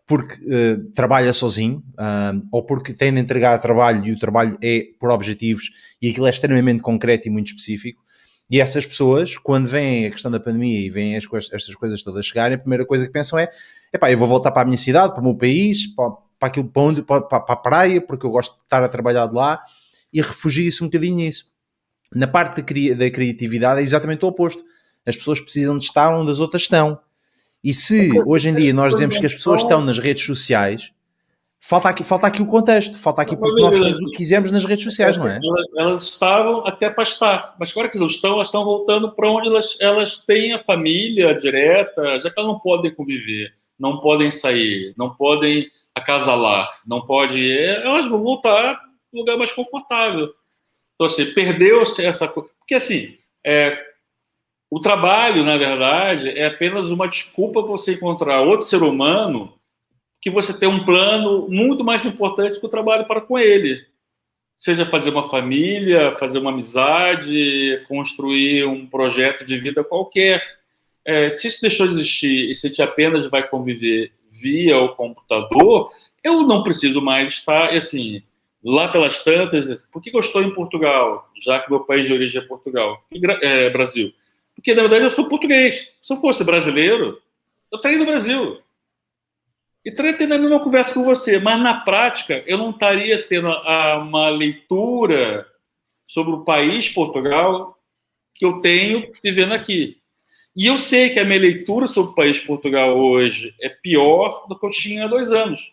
porque trabalha sozinho, ou porque tem de entregar trabalho e o trabalho é por objetivos e aquilo é extremamente concreto e muito específico. E essas pessoas, quando vem a questão da pandemia e vêm estas coisas todas chegarem, a primeira coisa que pensam é: eu vou voltar para a minha cidade, para o meu país, para a praia, porque eu gosto de estar a trabalhar de lá, e refugio-se um bocadinho nisso. Na parte da criatividade é exatamente o oposto. As pessoas precisam de estar onde as outras estão. E se hoje em dia nós dizemos que as pessoas estão nas redes sociais, falta aqui o contexto, falta aqui porque nós fazemos o que quisermos nas redes sociais, não é? Elas estavam até para estar, mas agora que elas estão voltando para onde elas têm a família direta, já que elas não podem conviver, não podem sair, não podem acasalar, não pode, elas vão voltar para um lugar mais confortável. Então, assim, perdeu-se essa coisa, porque assim, o trabalho, na verdade, é apenas uma desculpa para você encontrar outro ser humano que você tem um plano muito mais importante que o trabalho para com ele. Seja fazer uma família, fazer uma amizade, construir um projeto de vida qualquer. Se isso deixou de existir e se a gente apenas vai conviver via o computador, eu não preciso mais estar, assim, lá pelas tantas. Por que eu estou em Portugal, já que meu país de origem é Portugal, Brasil? Porque, na verdade, eu sou português. Se eu fosse brasileiro, eu estaria no Brasil. E estaria tendo a mesma conversa com você. Mas, na prática, eu não estaria tendo uma leitura sobre o país Portugal que eu tenho vivendo aqui. E eu sei que a minha leitura sobre o país Portugal hoje é pior do que eu tinha há 2 anos.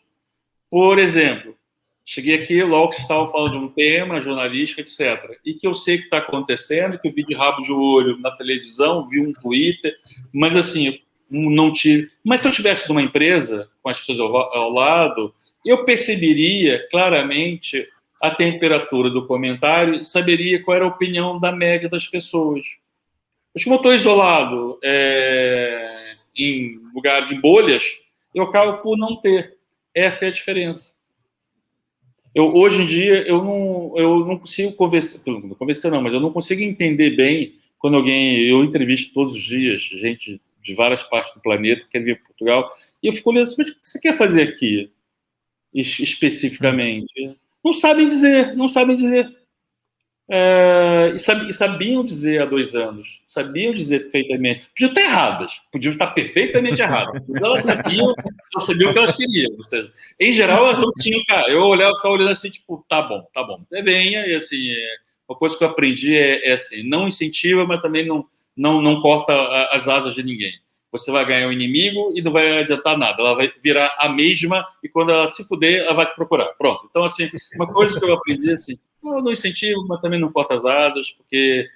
Por exemplo, cheguei aqui logo que vocês estavam falando de um tema, jornalística, etc. E que eu sei que está acontecendo, que eu vi de rabo de olho na televisão, vi um Twitter, mas assim, não tive. Mas se eu tivesse numa empresa, com as pessoas ao lado, eu perceberia claramente a temperatura do comentário e saberia qual era a opinião da média das pessoas. Mas como eu estou isolado em bolhas, eu acabo por não ter. Essa é a diferença. Hoje em dia, eu não consigo conversar, mas eu não consigo entender bem quando eu entrevisto todos os dias gente de várias partes do planeta que quer vir para Portugal, e eu fico olhando assim, mas o que você quer fazer aqui, especificamente? Não sabem dizer. E sabiam dizer há 2 anos, sabiam dizer perfeitamente, podiam estar erradas, podiam estar perfeitamente erradas, mas elas sabiam o que elas queriam, ou seja, em geral elas não tinham, cara, eu ficava olhando assim, tipo, tá bom, venha, e assim, uma coisa que eu aprendi é assim, não incentiva, mas também não corta as asas de ninguém. Você vai ganhar um inimigo e não vai adiantar nada, ela vai virar a mesma, e quando ela se fuder, ela vai te procurar, pronto. Então, assim, uma coisa que eu aprendi, assim, não incentivo, mas também não corta as asas, porque...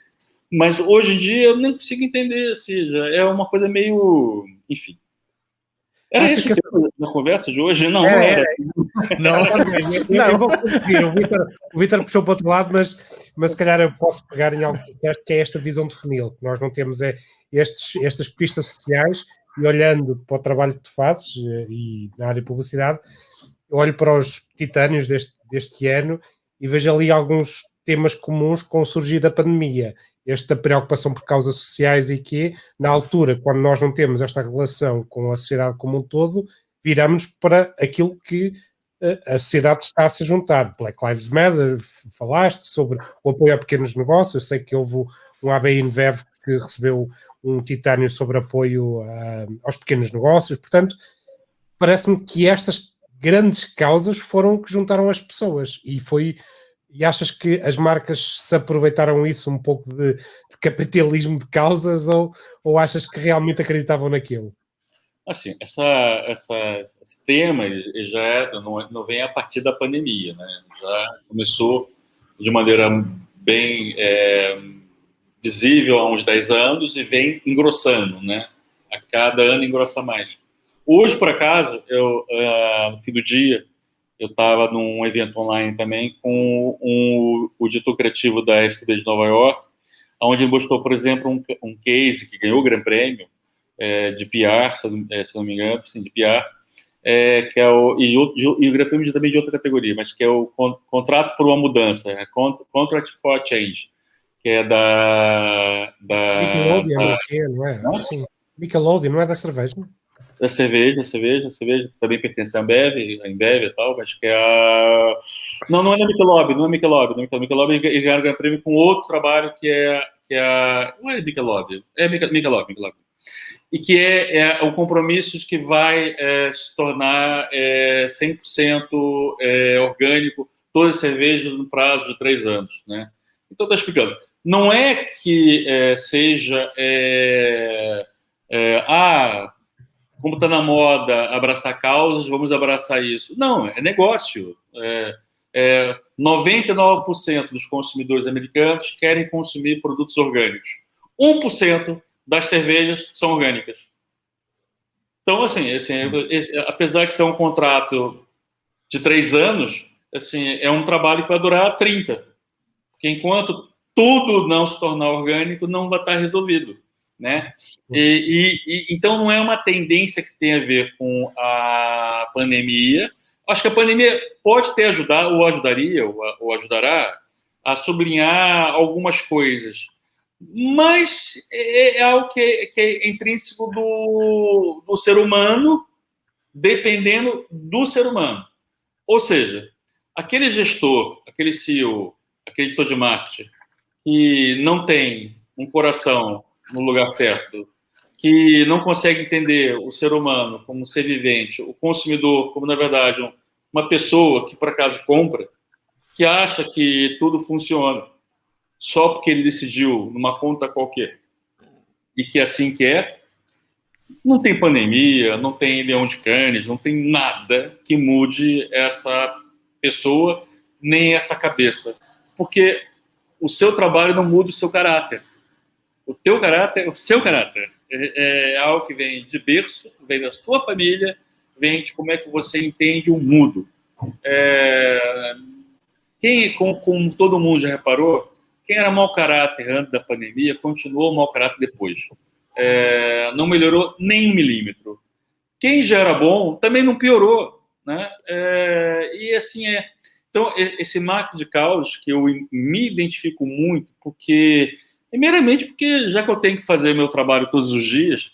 Mas hoje em dia eu nem consigo entender, seja, é uma coisa meio... Enfim. Era isso que na conversa de hoje? Não era. Eu vou corrigir. O Vítor puxou para o outro lado, mas se calhar eu posso pegar em algo que disseste, que é esta visão de funil, que nós não temos estas pistas sociais, e olhando para o trabalho que tu fazes e na área de publicidade, eu olho para os titânios deste ano e vejo ali alguns temas comuns com o surgir da pandemia. Esta preocupação por causas sociais e que, na altura, quando nós não temos esta relação com a sociedade como um todo, viramos para aquilo que a sociedade está a se juntar. Black Lives Matter, falaste sobre o apoio a pequenos negócios, eu sei que houve um AB InBev que recebeu um titânio sobre apoio aos pequenos negócios, portanto, parece-me que estas grandes causas foram que juntaram as pessoas, e achas que as marcas se aproveitaram isso um pouco de capitalismo de causas, ou achas que realmente acreditavam naquilo? Assim, esse tema já não vem a partir da pandemia, né? Já começou de maneira bem visível há uns 10 anos e vem engrossando, né? A cada ano engrossa mais. Hoje, por acaso, no fim do dia, eu estava num evento online também com o diretor criativo da STB de Nova York, onde ele mostrou, por exemplo, um case que ganhou o Grande Prêmio de PR, se não me engano, sim, de PR, que é e o Grande Prêmio também de outra categoria, mas que é o Contrato por uma Mudança, Contract for Change, que é da Nickelodeon, não é? Sim. Nickelodeon, não é da cerveja? Da cerveja, também pertence à Ambev e tal, mas que é a... Não é da Michelob, não é Michelob. Michelob e ganharam o Grande Prêmio com outro trabalho que é a... Não é Michelob, é Michelob. E que é o compromisso de que vai se tornar 100% orgânico todas as cervejas no prazo de 3 anos, né? Então, estou explicando. Não é que seja... como está na moda abraçar causas, vamos abraçar isso. Não, é negócio. 99% dos consumidores americanos querem consumir produtos orgânicos. 1% das cervejas são orgânicas. Então, assim, apesar de ser um contrato de 3 anos, assim, é um trabalho que vai durar 30. Porque enquanto tudo não se tornar orgânico, não vai estar resolvido, né? Então não é uma tendência que tem a ver com a pandemia. Acho que a pandemia pode ter ajudado, ou ajudaria, ou ajudará a sublinhar algumas coisas, mas é algo que é intrínseco do ser humano, dependendo do ser humano. Ou seja, aquele gestor, aquele CEO, aquele gestor de marketing que não tem um coração no lugar certo, que não consegue entender o ser humano como um ser vivente, o consumidor como, na verdade, uma pessoa que, por acaso, compra, que acha que tudo funciona só porque ele decidiu numa conta qualquer e que é assim que é, não tem pandemia, não tem leão de Cannes, não tem nada que mude essa pessoa nem essa cabeça. Porque o seu trabalho não muda o seu caráter. O teu caráter, o seu caráter, é algo que vem de berço, vem da sua família, vem de como é que você entende o mundo. Como todo mundo já reparou, quem era mau caráter antes da pandemia continuou mau caráter depois. Não melhorou nem 1 milímetro. Quem já era bom também não piorou, né? E assim é. Então, esse marco de causas que eu me identifico muito, primeiramente porque já que eu tenho que fazer meu trabalho todos os dias,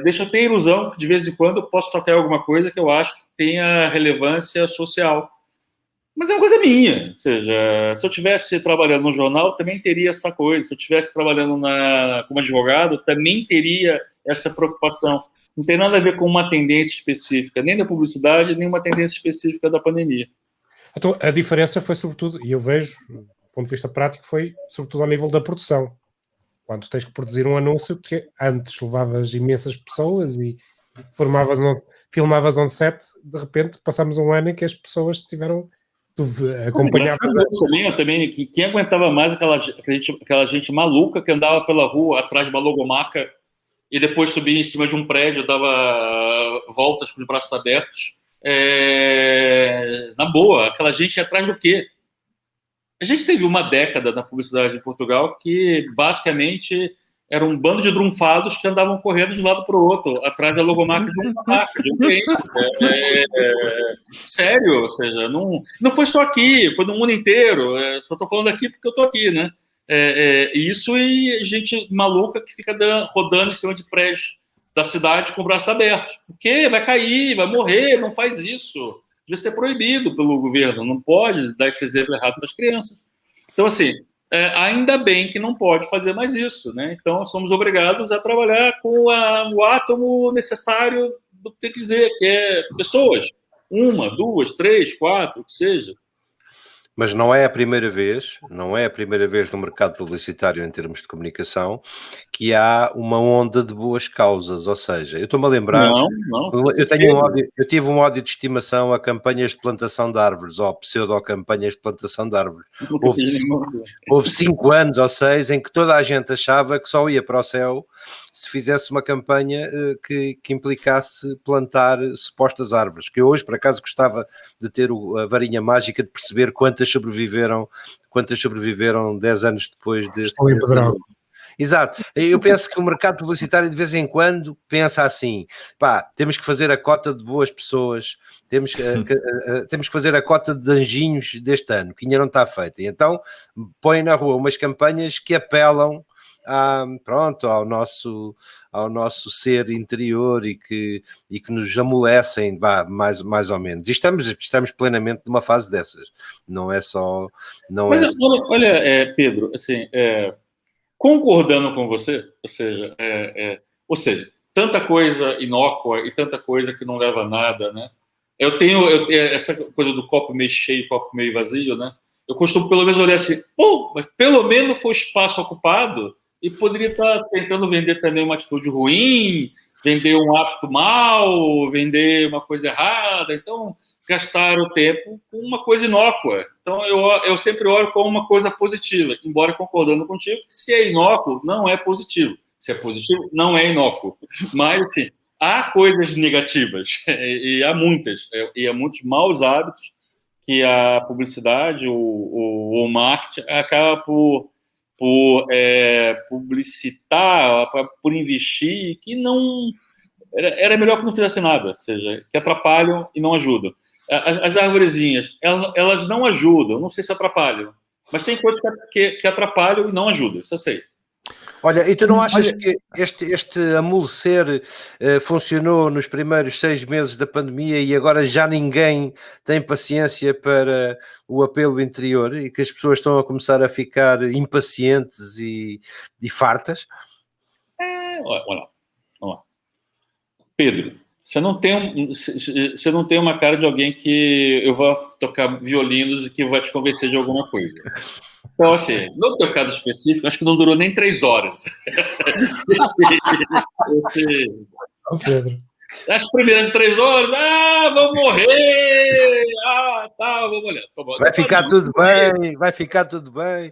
deixa eu ter a ilusão que de vez em quando eu posso tocar alguma coisa que eu acho que tenha relevância social. Mas é uma coisa minha. Ou seja, se eu estivesse trabalhando no jornal, também teria essa coisa. Se eu estivesse trabalhando como advogado, também teria essa preocupação. Não tem nada a ver com uma tendência específica, nem da publicidade, nem uma tendência específica da pandemia. Então, a diferença foi sobretudo, e eu vejo, do ponto de vista prático, foi sobretudo ao nível da produção. Quando tens que produzir um anúncio, porque antes levavas imensas pessoas e filmavas on set, de repente passámos um ano em que as pessoas tiveram... Tu acompanhavas... Eu também, quem aguentava mais aquela gente maluca que andava pela rua atrás de uma logomarca e depois subia em cima de um prédio, dava voltas com os braços abertos. Na boa, aquela gente ia atrás do quê? A gente teve uma década na publicidade em Portugal que basicamente era um bando de drunfados que andavam correndo de um lado para o outro, atrás da logomarca de uma marca, de um cliente. Sério, ou seja, não foi só aqui, foi no mundo inteiro. Só estou falando aqui porque eu estou aqui, né? Isso e gente maluca que fica rodando em cima de prédios da cidade com o braço aberto. Porque vai cair, vai morrer, não faz isso. Devia ser proibido pelo governo, não pode dar esse exemplo errado para as crianças. Então, assim, ainda bem que não pode fazer mais isso, né? Então, somos obrigados a trabalhar com o átomo necessário do que tem que dizer, que é pessoas. 1, 2, 3, 4, o que seja. Mas não é a primeira vez no mercado publicitário em termos de comunicação que há uma onda de boas causas, ou seja, eu estou-me a lembrar, eu tive um ódio de estimação a campanhas de plantação de árvores, ou pseudo-campanhas de plantação de árvores. Houve 5 anos ou 6 em que toda a gente achava que só ia para o céu se fizesse uma campanha que implicasse plantar supostas árvores, que eu hoje, por acaso, gostava de ter a varinha mágica de perceber quantas sobreviveram 10 anos depois de... Estão em padrão. Exato. Eu penso que o mercado publicitário de vez em quando pensa assim, temos que fazer a cota de boas pessoas, temos que fazer a cota de anjinhos deste ano, que ainda não está feita. E então põe na rua umas campanhas que apelam ao nosso ser interior e que nos amolecem, mais ou menos. E estamos plenamente numa fase dessas. Não é só... Olha, Pedro, assim, concordando com você, ou seja, tanta coisa inócua e tanta coisa que não leva a nada, né? Eu tenho essa coisa do copo meio cheio, copo meio vazio, né? Eu costumo pelo menos olhar assim, mas pelo menos foi espaço ocupado e poderia estar tentando vender também uma atitude ruim, vender um hábito mal, vender uma coisa errada. Então, gastar o tempo com uma coisa inócua. Então, eu sempre olho como uma coisa positiva, embora concordando contigo que se é inócuo, não é positivo. Se é positivo, não é inócuo. Mas, assim, há coisas negativas, e há muitas, e há muitos maus hábitos que a publicidade, o marketing, acaba por publicitar, por investir, que não... Era melhor que não fizesse nada, ou seja, que atrapalham e não ajudam. As arvorezinhas, elas não ajudam, não sei se atrapalham, mas tem coisas que atrapalham e não ajudam, isso eu sei. Olha, e tu não achas que este amolecer funcionou nos primeiros 6 meses da pandemia e agora já ninguém tem paciência para o apelo interior e que as pessoas estão a começar a ficar impacientes e fartas? Olha lá. Pedro, você não tem uma cara de alguém que eu vou tocar violinos e que vai te convencer de alguma coisa. Então, assim, no teu caso específico, acho que não durou nem 3 horas. Pedro. As primeiras 3 horas, vamos morrer! Vamos olhar. Vai ficar tudo bem, vai ficar tudo bem.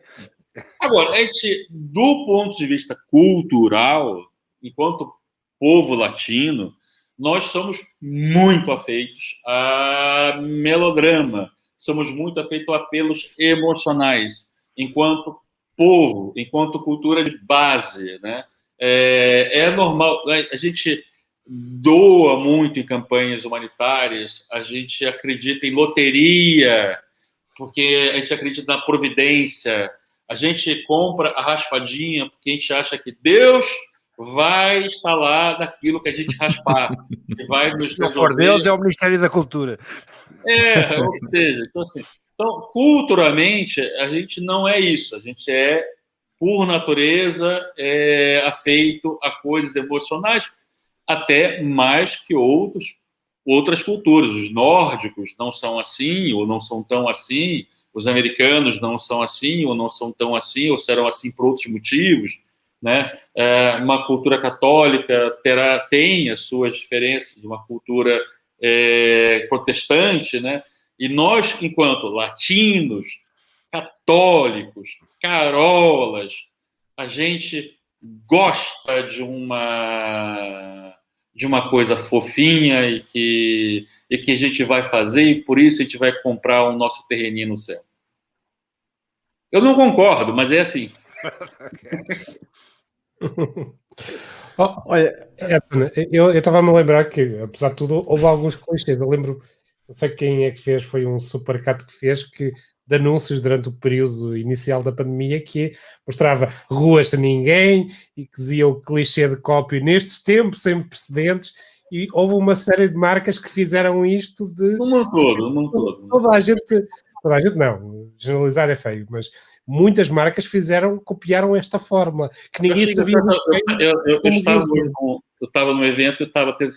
Agora, do ponto de vista cultural, enquanto povo latino, nós somos muito afeitos a melodrama, somos muito afeitos a apelos emocionais, enquanto povo, enquanto cultura de base, né? É normal, a gente doa muito em campanhas humanitárias, a gente acredita em loteria, porque a gente acredita na providência, a gente compra a raspadinha porque a gente acha que Deus vai estar lá daquilo que a gente raspar. Que vai nos Se não for Deus, é o Ministério da Cultura. Ou seja, então assim, Então, culturalmente, a gente não é isso. A gente é, por natureza, afeito a coisas emocionais, até mais que outras culturas. Os nórdicos não são assim, ou não são tão assim. Os americanos não são assim, ou não são tão assim, ou serão assim por outros motivos, né? Uma cultura católica tem as suas diferenças de uma cultura protestante, né? E nós, enquanto latinos, católicos, carolas, a gente gosta de uma coisa fofinha e que a gente vai fazer, e por isso a gente vai comprar o nosso terreninho no céu. Eu não concordo, mas é assim. Olha, eu estava-me a lembrar que, apesar de tudo, houve alguns clichês. Eu lembro, não sei quem é que fez, foi um Supercat que fez, de anúncios durante o período inicial da pandemia, que mostrava ruas sem ninguém e que dizia o clichê de cópio nestes tempos sem precedentes, e houve uma série de marcas que fizeram isto de... Não todo. Toda a gente não, generalizar é feio, mas muitas marcas copiaram esta fórmula, que ninguém sabia. Eu estava no evento, eu estava tendo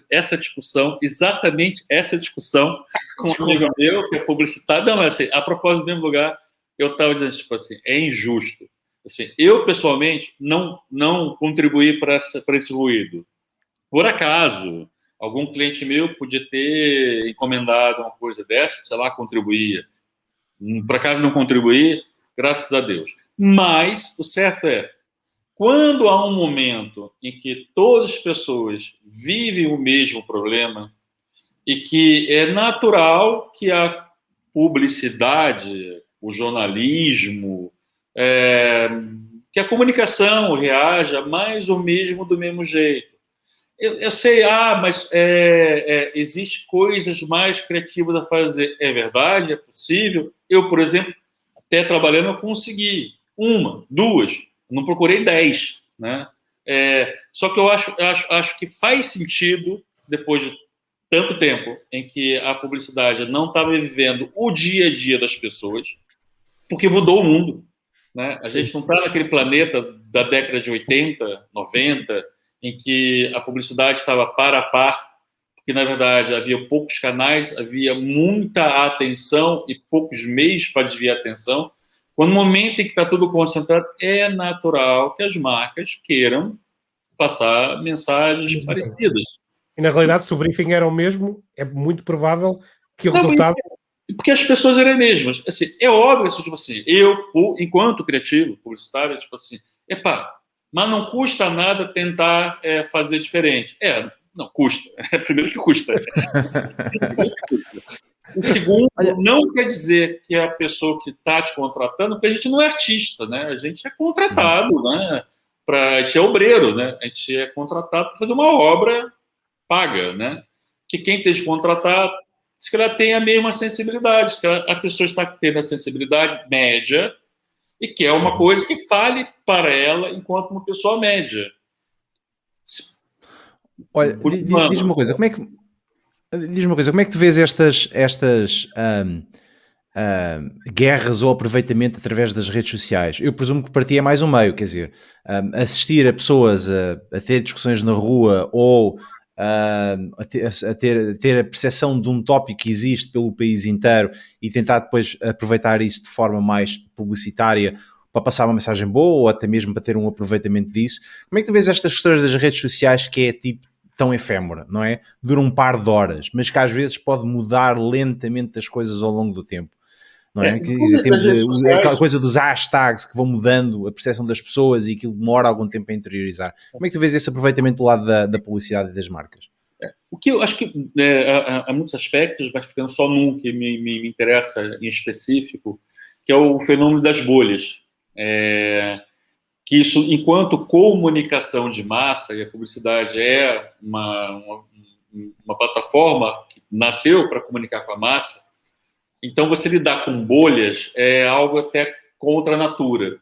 exatamente essa discussão com um amigo meu, que é publicitário. Não, mas assim, a propósito do mesmo lugar, eu estava dizendo, tipo assim, é injusto. Assim, eu, pessoalmente, não contribuí para esse ruído. Por acaso, algum cliente meu podia ter encomendado uma coisa dessa, sei lá, contribuía. Por acaso não contribuí, graças a Deus. Mas o certo é, quando há um momento em que todas as pessoas vivem o mesmo problema e que é natural que a publicidade, o jornalismo, que a comunicação reaja mais ou mesmo do mesmo jeito. Eu sei, mas existe coisas mais criativas a fazer. É verdade, é possível. Eu, por exemplo, até trabalhando, eu consegui 1, 2, não procurei 10, né? Só que eu acho que faz sentido, depois de tanto tempo em que a publicidade não estava vivendo o dia a dia das pessoas, porque mudou o mundo, né? A gente não está naquele planeta da década de 80, 90, em que a publicidade estava par a par, porque, na verdade, havia poucos canais, havia muita atenção e poucos meios para desviar a atenção. Quando no momento em que está tudo concentrado, é natural que as marcas queiram passar mensagens parecidas. E, na realidade, se o briefing era o mesmo, é muito provável que o resultado... Porque as pessoas eram as mesmas. Assim, é óbvio, assim, tipo assim, eu, enquanto criativo, publicitário, tipo assim, mas não custa nada tentar fazer diferente. Não, custa. Primeiro que custa. O segundo, não quer dizer que a pessoa que está te contratando, porque a gente não é artista, né? A gente é contratado, né? A gente é obreiro, né? A gente é contratado para fazer uma obra paga, né? Que quem tem que contratar, se ela tem a mesma sensibilidade, se a pessoa está tendo a sensibilidade média e quer uma coisa que fale para ela enquanto uma pessoa média. Olha, diz-me uma coisa, como é que tu vês estas guerras ou aproveitamento através das redes sociais? Eu presumo que para ti é mais um meio, quer dizer, assistir a pessoas a ter discussões na rua ou a ter a percepção de um tópico que existe pelo país inteiro e tentar depois aproveitar isso de forma mais publicitária para passar uma mensagem boa ou até mesmo para ter um aproveitamento disso. Como é que tu vês estas questões das redes sociais, que é tipo tão efêmera, não é? Dura um par de horas, mas que às vezes pode mudar lentamente as coisas ao longo do tempo, não é? Temos aquela coisa dos hashtags que vão mudando a percepção das pessoas e aquilo demora algum tempo a interiorizar. Como é que tu vês esse aproveitamento do lado da publicidade e das marcas? O que eu acho que há muitos aspectos, mas ficando só num que me interessa em específico, que é o fenômeno das bolhas. Que isso, enquanto comunicação de massa, e a publicidade é uma plataforma que nasceu para comunicar com a massa, então você lidar com bolhas é algo até contra a natura.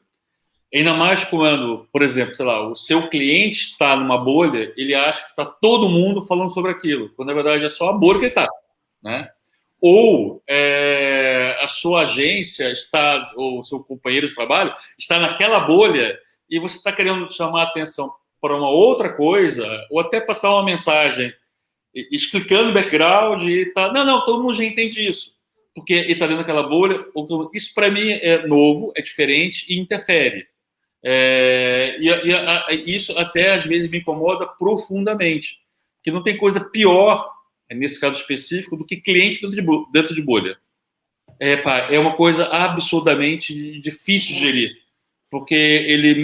Ainda mais quando, por exemplo, sei lá, o seu cliente está numa bolha, ele acha que está todo mundo falando sobre aquilo, quando na verdade é só a bolha que está, né? ou a sua agência está, ou o seu companheiro de trabalho está naquela bolha e você está querendo chamar a atenção para uma outra coisa, ou até passar uma mensagem explicando o background e tá, não, todo mundo já entende isso, porque ele está dentro daquela bolha. Isso para mim é novo, é diferente e interfere. Isso até às vezes me incomoda profundamente, que não tem coisa pior, nesse caso específico, do que cliente dentro de bolha. É uma coisa absurdamente difícil de gerir, porque ele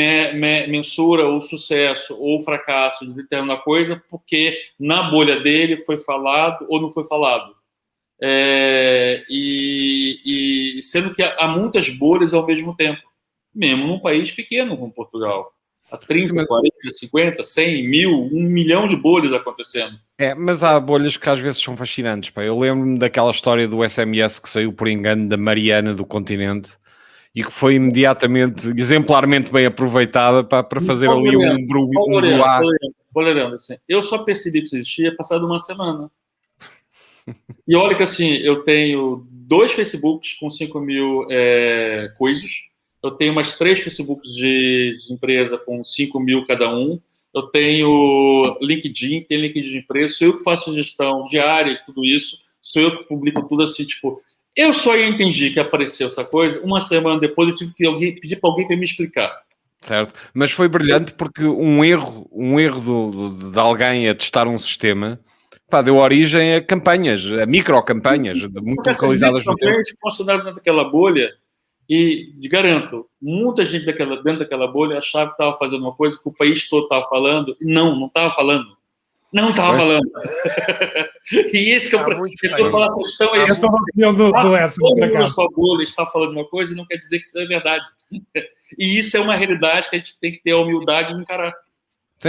mensura o sucesso ou o fracasso de determinada coisa porque na bolha dele foi falado ou não foi falado. E sendo que há muitas bolhas ao mesmo tempo, mesmo num país pequeno como Portugal. Há 30, 40, 50, 100, 1000, 1 milhão de bolhas acontecendo. Mas há bolhas que às vezes são fascinantes. Pá. Eu lembro-me daquela história do SMS que saiu por engano da Mariana do Continente e que foi imediatamente, exemplarmente bem aproveitada para fazer ali um bruá. Assim, eu só percebi que isso existia passado uma semana. E olha que assim, eu tenho 2 Facebooks com 5.000 coisas, eu tenho umas 3 Facebooks de empresa com 5.000 cada um, eu tenho LinkedIn, tem LinkedIn de empresa, sou eu que faço gestão diária de tudo isso, sou eu que publico tudo assim, tipo... Eu só entendi que apareceu essa coisa, uma semana depois eu tive que pedir para alguém para me explicar. Certo, mas foi brilhante porque um erro de alguém a testar um sistema, deu origem a campanhas, a micro-campanhas, muito localizadas no tempo. Funcionaram dentro daquela bolha e, garanto, muita gente dentro daquela bolha achava que estava fazendo uma coisa que o país todo estava falando, e não estava falando. Não estava falando. E isso que eu estou falando, a questão é essa. Todo mundo na sua bolha está falando uma coisa e não quer dizer que isso é verdade. E isso é uma realidade que a gente tem que ter a humildade de encarar.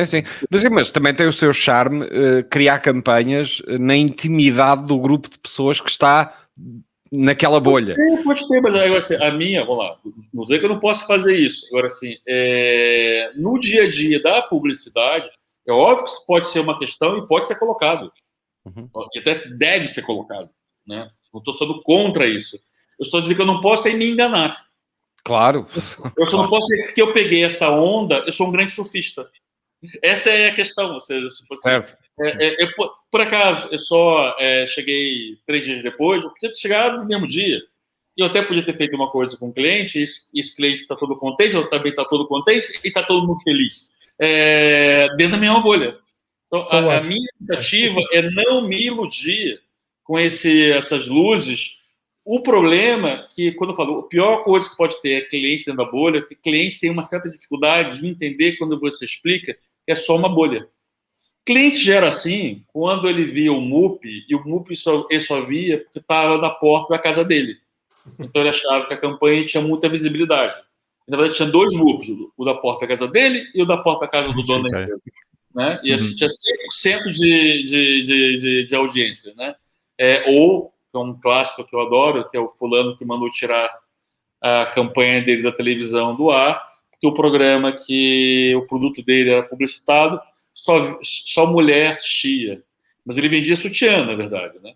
Sim. Mas também tem o seu charme criar campanhas na intimidade do grupo de pessoas que está naquela bolha. Pode ter, mas agora assim, a minha, vamos lá, não sei que eu não posso fazer isso. Agora assim, no dia a dia da publicidade, é óbvio que isso pode ser uma questão e pode ser colocado. E até deve ser colocado. Né? Não estou sendo contra isso. Eu estou dizendo que eu não posso me enganar. Claro. Eu só não posso dizer que eu peguei essa onda, eu sou um grande surfista. Essa é a questão. Ou seja, certo. Por acaso, eu só cheguei 3 dias depois, eu podia ter chegado no mesmo dia. E eu até podia ter feito uma coisa com o cliente, e esse cliente está todo contente, eu também está todo contente, e está todo mundo feliz. Dentro da minha bolha. Então, a minha tentativa é não me iludir com essas luzes. O problema é que, quando eu falo, a pior coisa que pode ter é cliente dentro da bolha, porque cliente tem uma certa dificuldade de entender quando você explica que é só uma bolha. Cliente gera assim quando ele via o MUP, e o MUP ele só via porque estava na porta da casa dele. Então ele achava que a campanha tinha muita visibilidade. Na verdade, tinha 2 MUPs, o da porta da casa dele e o da porta da casa do dono da empresa. Né? E assim, tinha 100% de audiência. Né? Ou, que é um clássico que eu adoro, que é o fulano que mandou tirar a campanha dele da televisão do ar, porque o programa que o produto dele era publicitado, só mulher assistia. Mas ele vendia sutiã, na verdade. Né?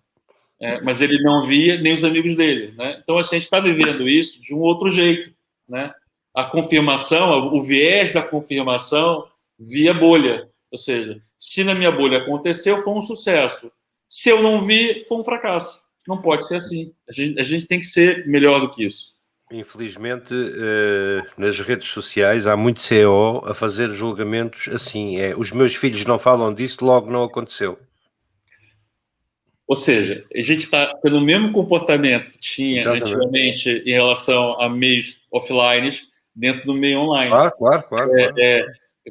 Mas ele não via nem os amigos dele. Né? Então, assim, a gente está vivendo isso de um outro jeito. Né? A confirmação, o viés da confirmação via bolha. Ou seja, se na minha bolha aconteceu, foi um sucesso. Se eu não vi, foi um fracasso. Não pode ser assim. A gente tem que ser melhor do que isso. Infelizmente, nas redes sociais há muito CEO a fazer julgamentos assim. Os meus filhos não falam disso, logo não aconteceu. Ou seja, a gente está tendo o mesmo comportamento que tinha antigamente em relação a meios offline dentro do meio online. Claro.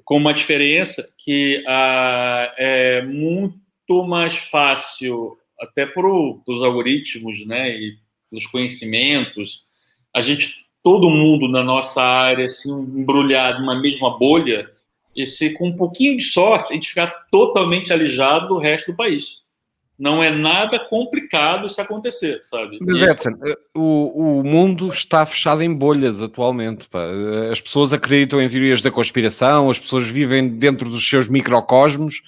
Com uma diferença que é muito mais fácil, até para os algoritmos, né, e os conhecimentos, todo mundo na nossa área se embrulhar numa mesma bolha e se com um pouquinho de sorte a gente ficar totalmente alijado do resto do país. Não é nada complicado isso acontecer, sabe? Mas, Edson, o mundo está fechado em bolhas atualmente. Pá. As pessoas acreditam em teorias da conspiração, as pessoas vivem dentro dos seus microcosmos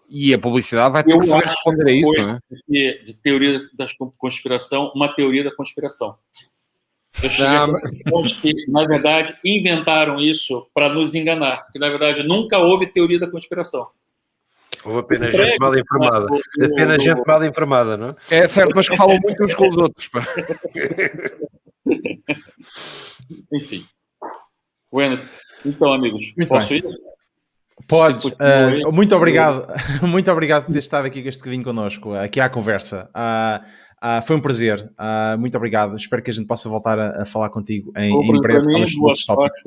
E a publicidade vai ter que saber responder a isso, não é? De teoria da conspiração, uma teoria da conspiração. Eu cheguei a que, na verdade, inventaram isso para nos enganar. Que, na verdade, nunca houve teoria da conspiração. Houve apenas gente mal informada. Apenas gente mal informada, não é? É certo, mas que falam muito uns com os outros. Pá. Enfim. Bueno, então, amigos, Muito posso bem. ir? Podes. Muito obrigado. Muito obrigado por ter estado aqui este bocadinho connosco, aqui à conversa. Foi um prazer. Muito obrigado. Espero que a gente possa voltar a falar contigo em breve. Boa sorte.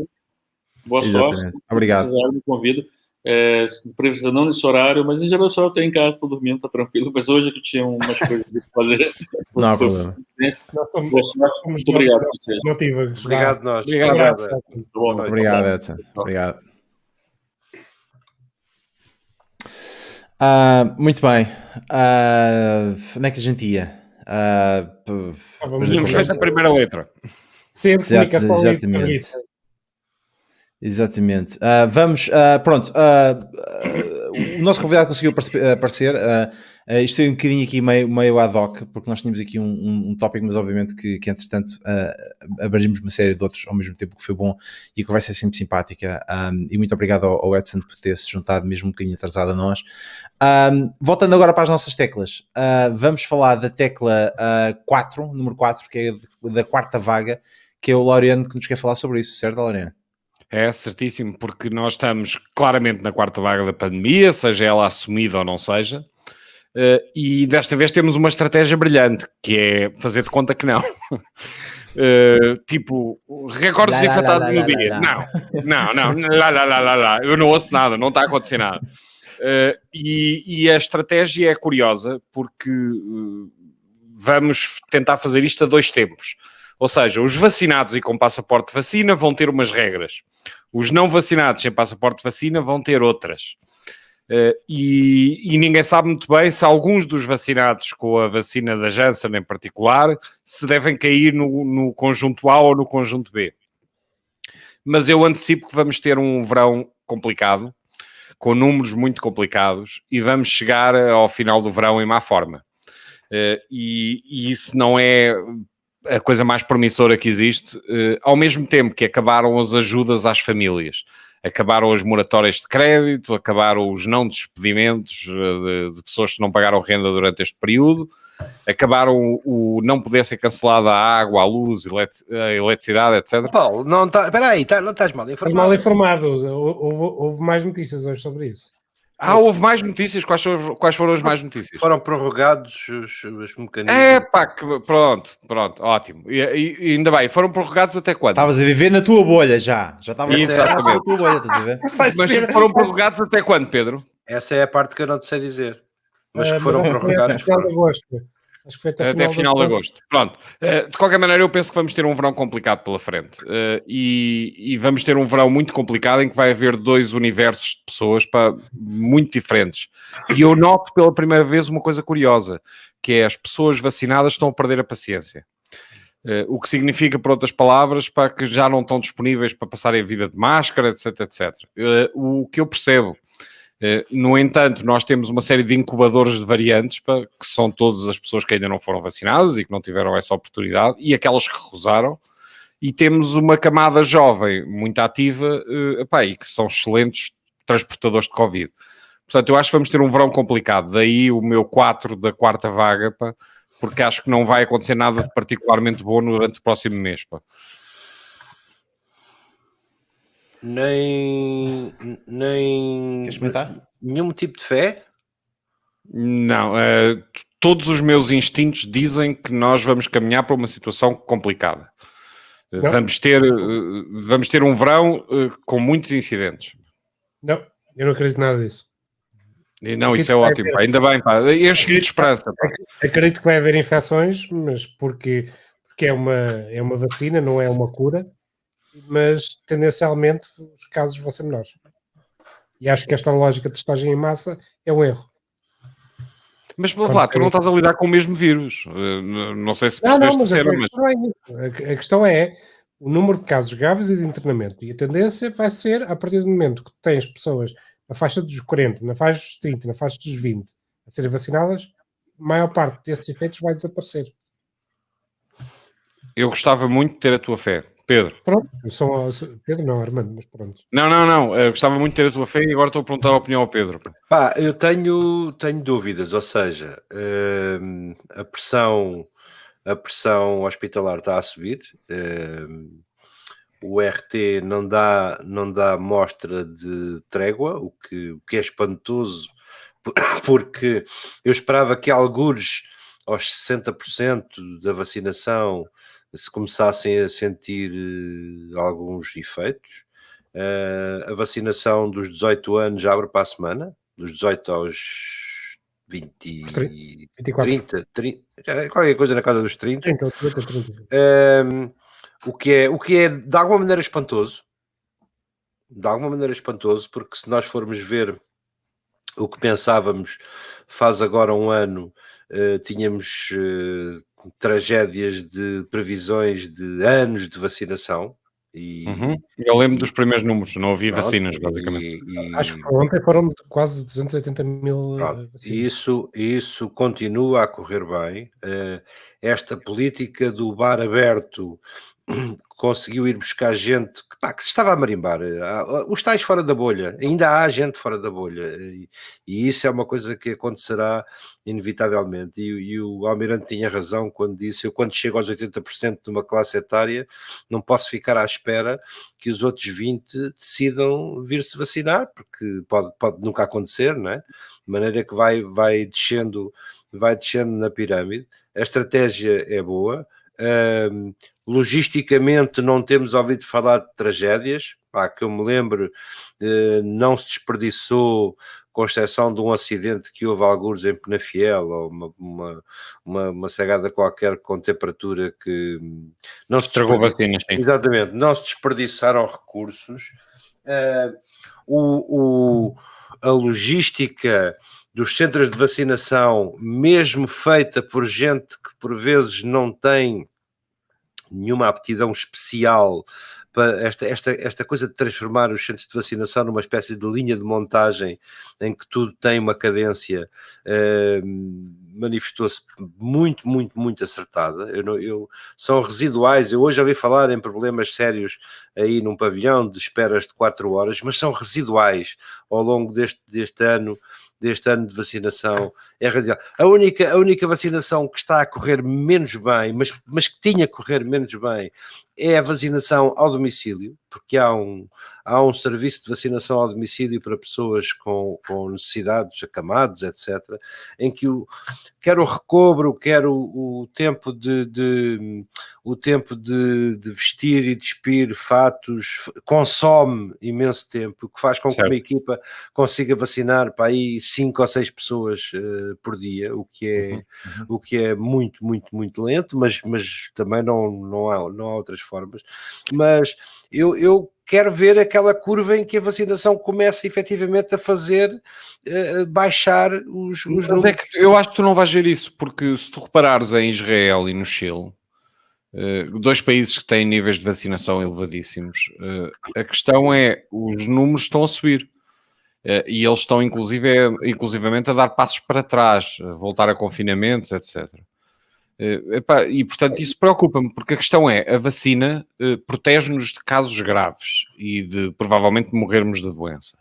Exatamente. Obrigado. Me convido. Previsão não nesse horário, mas em geral eu tenho em casa, estou dormindo, está tranquilo. Mas hoje que tinha umas coisas para fazer. Não há problema. Muito obrigado. Obrigado, nós. Obrigado, Edson. Obrigado. Muito bem. Onde é que a gente ia? Tínhamos feito a primeira letra. Sempre comunicação exatamente. Exatamente. Vamos, pronto. O nosso convidado conseguiu aparecer. Isto é um bocadinho aqui meio ad hoc, porque nós tínhamos aqui um tópico, mas obviamente que entretanto abrangimos uma série de outros ao mesmo tempo, que foi bom e a conversa é sempre simpática. E muito obrigado ao Edson por ter se juntado mesmo um bocadinho atrasado a nós. Voltando agora para as nossas teclas, vamos falar da tecla 4, número 4, que é da quarta vaga, que é o Laureano que nos quer falar sobre isso, certo, Laureano? É certíssimo, porque nós estamos claramente na quarta vaga da pandemia, seja ela assumida ou não seja, e desta vez temos uma estratégia brilhante, que é fazer de conta que não. Tipo, recordes infectados no dia. Não, eu não ouço nada, não está a acontecer nada. E a estratégia é curiosa, porque vamos tentar fazer isto a 2 tempos. Ou seja, os vacinados e com passaporte de vacina vão ter umas regras. Os não vacinados sem passaporte de vacina vão ter outras. E ninguém sabe muito bem se alguns dos vacinados com a vacina da Janssen em particular se devem cair no conjunto A ou no conjunto B. Mas eu antecipo que vamos ter um verão complicado, com números muito complicados, e vamos chegar ao final do verão em má forma. E isso não é a coisa mais promissora que existe, ao mesmo tempo que acabaram as ajudas às famílias, acabaram as moratórias de crédito, acabaram os não despedimentos de pessoas que não pagaram renda durante este período, acabaram o não poder ser cancelada a água, a luz, a eletricidade, etc. Paulo, não está... Espera aí, não estás mal informado. Estás mal informado. Houve mais notícias hoje sobre isso. Houve mais notícias? Quais foram as mais notícias? Foram prorrogados os mecanismos. Pronto, ótimo. E ainda bem, foram prorrogados até quando? Estavas a viver na tua bolha já estavas na tua bolha, estás a ver? Mas foram prorrogados até quando, Pedro? Essa é a parte que eu não te sei dizer. Mas que foram prorrogados. Acho que foi até final de agosto. Pronto. De qualquer maneira, eu penso que vamos ter um verão complicado pela frente. E vamos ter um verão muito complicado em que vai haver 2 universos de pessoas muito diferentes. E eu noto pela primeira vez uma coisa curiosa, que é as pessoas vacinadas estão a perder a paciência. O que significa, por outras palavras, que já não estão disponíveis para passarem a vida de máscara, etc, etc. O que eu percebo. No entanto, nós temos uma série de incubadores de variantes, que são todas as pessoas que ainda não foram vacinadas e que não tiveram essa oportunidade, e aquelas que recusaram, e temos uma camada jovem muito ativa e que são excelentes transportadores de Covid. Portanto, eu acho que vamos ter um verão complicado, daí o meu 4 da quarta vaga, porque acho que não vai acontecer nada de particularmente bom durante o próximo mês. Nem Queres comentar? Nenhum tipo de fé? Não, todos os meus instintos dizem que nós vamos caminhar para uma situação complicada. Vamos ter um verão com muitos incidentes. Não, eu não acredito nada disso. Não, isso é ótimo, ainda bem, enche de esperança. Acredito que vai haver infecções, mas porque é uma vacina, não é uma cura. Mas tendencialmente os casos vão ser menores. E acho que esta lógica de testagem em massa é um erro. Mas lá, tu não estás a lidar com o mesmo vírus. Não sei se percebeste mas a questão é o número de casos graves e de internamento. E a tendência vai ser, a partir do momento que tens pessoas na faixa dos 40, na faixa dos 30, na faixa dos 20 a serem vacinadas, a maior parte desses efeitos vai desaparecer. Eu gostava muito de ter a tua fé, Pedro. Pronto, Pedro não, Armando, mas pronto. Não, eu gostava muito de ter a tua fé e agora estou a perguntar a opinião ao Pedro. Pá, eu tenho dúvidas, ou seja, a pressão hospitalar está a subir, o RT não dá mostra de trégua, o que é espantoso, porque eu esperava que algures aos 60% da vacinação se começassem a sentir alguns efeitos. A vacinação dos 18 anos abre para a semana, dos 18 aos 20, 24. 30, qualquer coisa na casa dos 30. 30. O que é de alguma maneira espantoso. De alguma maneira espantoso, porque se nós formos ver o que pensávamos faz agora um ano, tínhamos tragédias de previsões de anos de vacinação. Eu lembro dos primeiros números, não havia vacinas, basicamente. Acho que ontem foram quase 280 mil vacinas. Isso continua a correr bem. Esta política do bar aberto conseguiu ir buscar gente que se estava a marimbar. Os tais fora da bolha, ainda há gente fora da bolha, e isso é uma coisa que acontecerá inevitavelmente, e o Almirante tinha razão quando disse: eu quando chego aos 80% de uma classe etária não posso ficar à espera que os outros 20 decidam vir-se vacinar, porque pode nunca acontecer, não é? De maneira que vai descendo na pirâmide. A estratégia é boa. Logisticamente não temos ouvido falar de tragédias, que eu me lembro, não se desperdiçou, com exceção de um acidente que houve alguns em Penafiel, ou uma cegada qualquer com temperatura que não se estragou vacinas. Exatamente, não se desperdiçaram recursos. A logística dos centros de vacinação, mesmo feita por gente que por vezes não tem nenhuma aptidão especial para esta coisa de transformar os centros de vacinação numa espécie de linha de montagem em que tudo tem uma cadência, manifestou-se muito, muito, muito acertada. São residuais. Eu hoje ouvi falar em problemas sérios aí num pavilhão de esperas de 4 horas, mas são residuais ao longo deste ano de vacinação. É radical. A única vacinação que está a correr menos bem, mas que tinha a correr menos bem, é a vacinação ao domicílio, porque há um serviço de vacinação ao domicílio para pessoas com necessidades, acamados, etc., em que quer o recobro, quer o tempo de vestir e despir fatos consome imenso tempo, o que faz com que uma equipa consiga vacinar para aí 5 ou 6 pessoas por dia, o que é muito, muito, muito lento, mas também não há outras formas. Mas eu quero ver aquela curva em que a vacinação começa efetivamente a fazer baixar os números. É que eu acho que tu não vais ver isso, porque se tu reparares em Israel e no Chile, 2 países que têm níveis de vacinação elevadíssimos, a questão é, os números estão a subir. E eles estão inclusivamente a dar passos para trás, a voltar a confinamentos, etc. E portanto isso preocupa-me, porque a questão é, a vacina protege-nos de casos graves e de provavelmente morrermos da doença,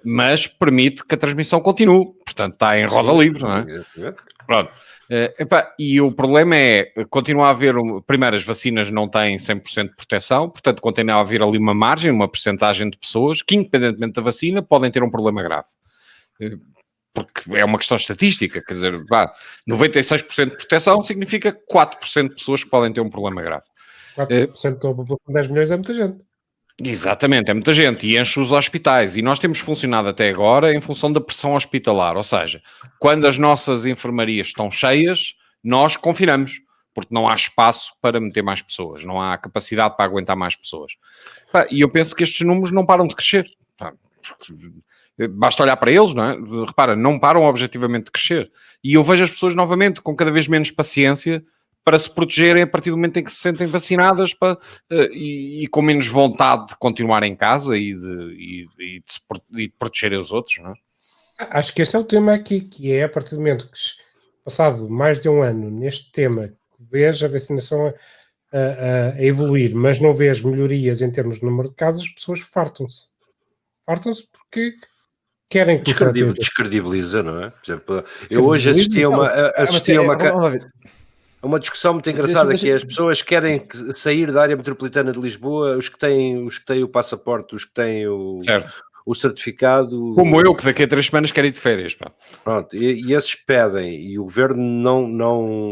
mas permite que a transmissão continue, portanto está em roda livre, não é? Pronto. E o problema é, continua a haver, primeiro, as vacinas não têm 100% de proteção, portanto continua a haver ali uma margem, uma percentagem de pessoas que, independentemente da vacina, podem ter um problema grave. Porque é uma questão estatística, quer dizer, 96% de proteção significa 4% de pessoas que podem ter um problema grave. 4% da população de 10 milhões é muita gente. Exatamente, é muita gente e enche os hospitais, e nós temos funcionado até agora em função da pressão hospitalar, ou seja, quando as nossas enfermarias estão cheias, nós confinamos, porque não há espaço para meter mais pessoas, não há capacidade para aguentar mais pessoas. E eu penso que estes números não param de crescer. Basta olhar para eles, não é? Repara, não param objetivamente de crescer. E eu vejo as pessoas novamente com cada vez menos paciência para se protegerem a partir do momento em que se sentem vacinadas e com menos vontade de continuar em casa e de protegerem os outros, não é? Acho que esse é o tema aqui, que é a partir do momento que, passado mais de um ano neste tema, vês a vacinação a evoluir, mas não vês melhorias em termos de número de casos, as pessoas fartam-se. Fartam-se porque querem que descredibiliza, não é? Por exemplo, eu hoje assisti a uma discussão muito engraçada, que é as pessoas querem sair da área metropolitana de Lisboa, os que têm o passaporte, os que têm o certificado... Como eu, que daqui a 3 semanas quero ir de férias. Pá. Pronto, e esses pedem, e o governo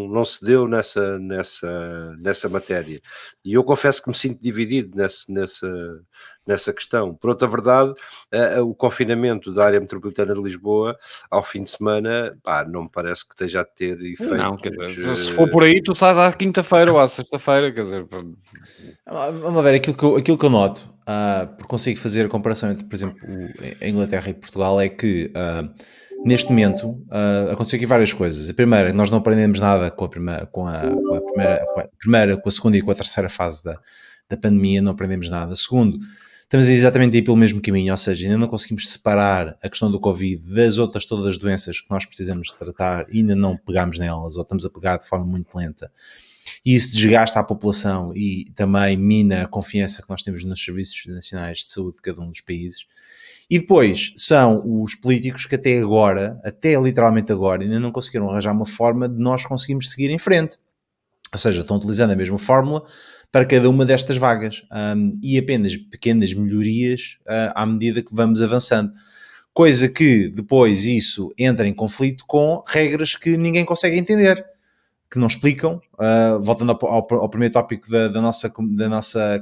não cedeu nessa matéria. E eu confesso que me sinto dividido nessa questão. Por outra verdade, o confinamento da área metropolitana de Lisboa ao fim de semana, não me parece que esteja a ter efeito. Não, quer dizer, se for por aí, tu sais à quinta-feira ou à sexta-feira, quer dizer... Vamos ver, aquilo que eu noto, porque consigo fazer a comparação entre, por exemplo, a Inglaterra e Portugal, é que neste momento aconteceu aqui várias coisas. A primeira, nós não aprendemos nada com a segunda e com a terceira fase da pandemia, não aprendemos nada. Segundo, estamos exatamente aí pelo mesmo caminho, ou seja, ainda não conseguimos separar a questão do Covid das outras todas as doenças que nós precisamos de tratar e ainda não pegamos nelas, ou estamos a pegar de forma muito lenta. E isso desgasta a população e também mina a confiança que nós temos nos serviços nacionais de saúde de cada um dos países. E depois são os políticos que até literalmente agora, ainda não conseguiram arranjar uma forma de nós conseguirmos seguir em frente. Ou seja, estão utilizando a mesma fórmula para cada uma destas vagas e apenas pequenas melhorias à medida que vamos avançando. Coisa que depois isso entra em conflito com regras que ninguém consegue entender, que não explicam. Voltando ao primeiro tópico da nossa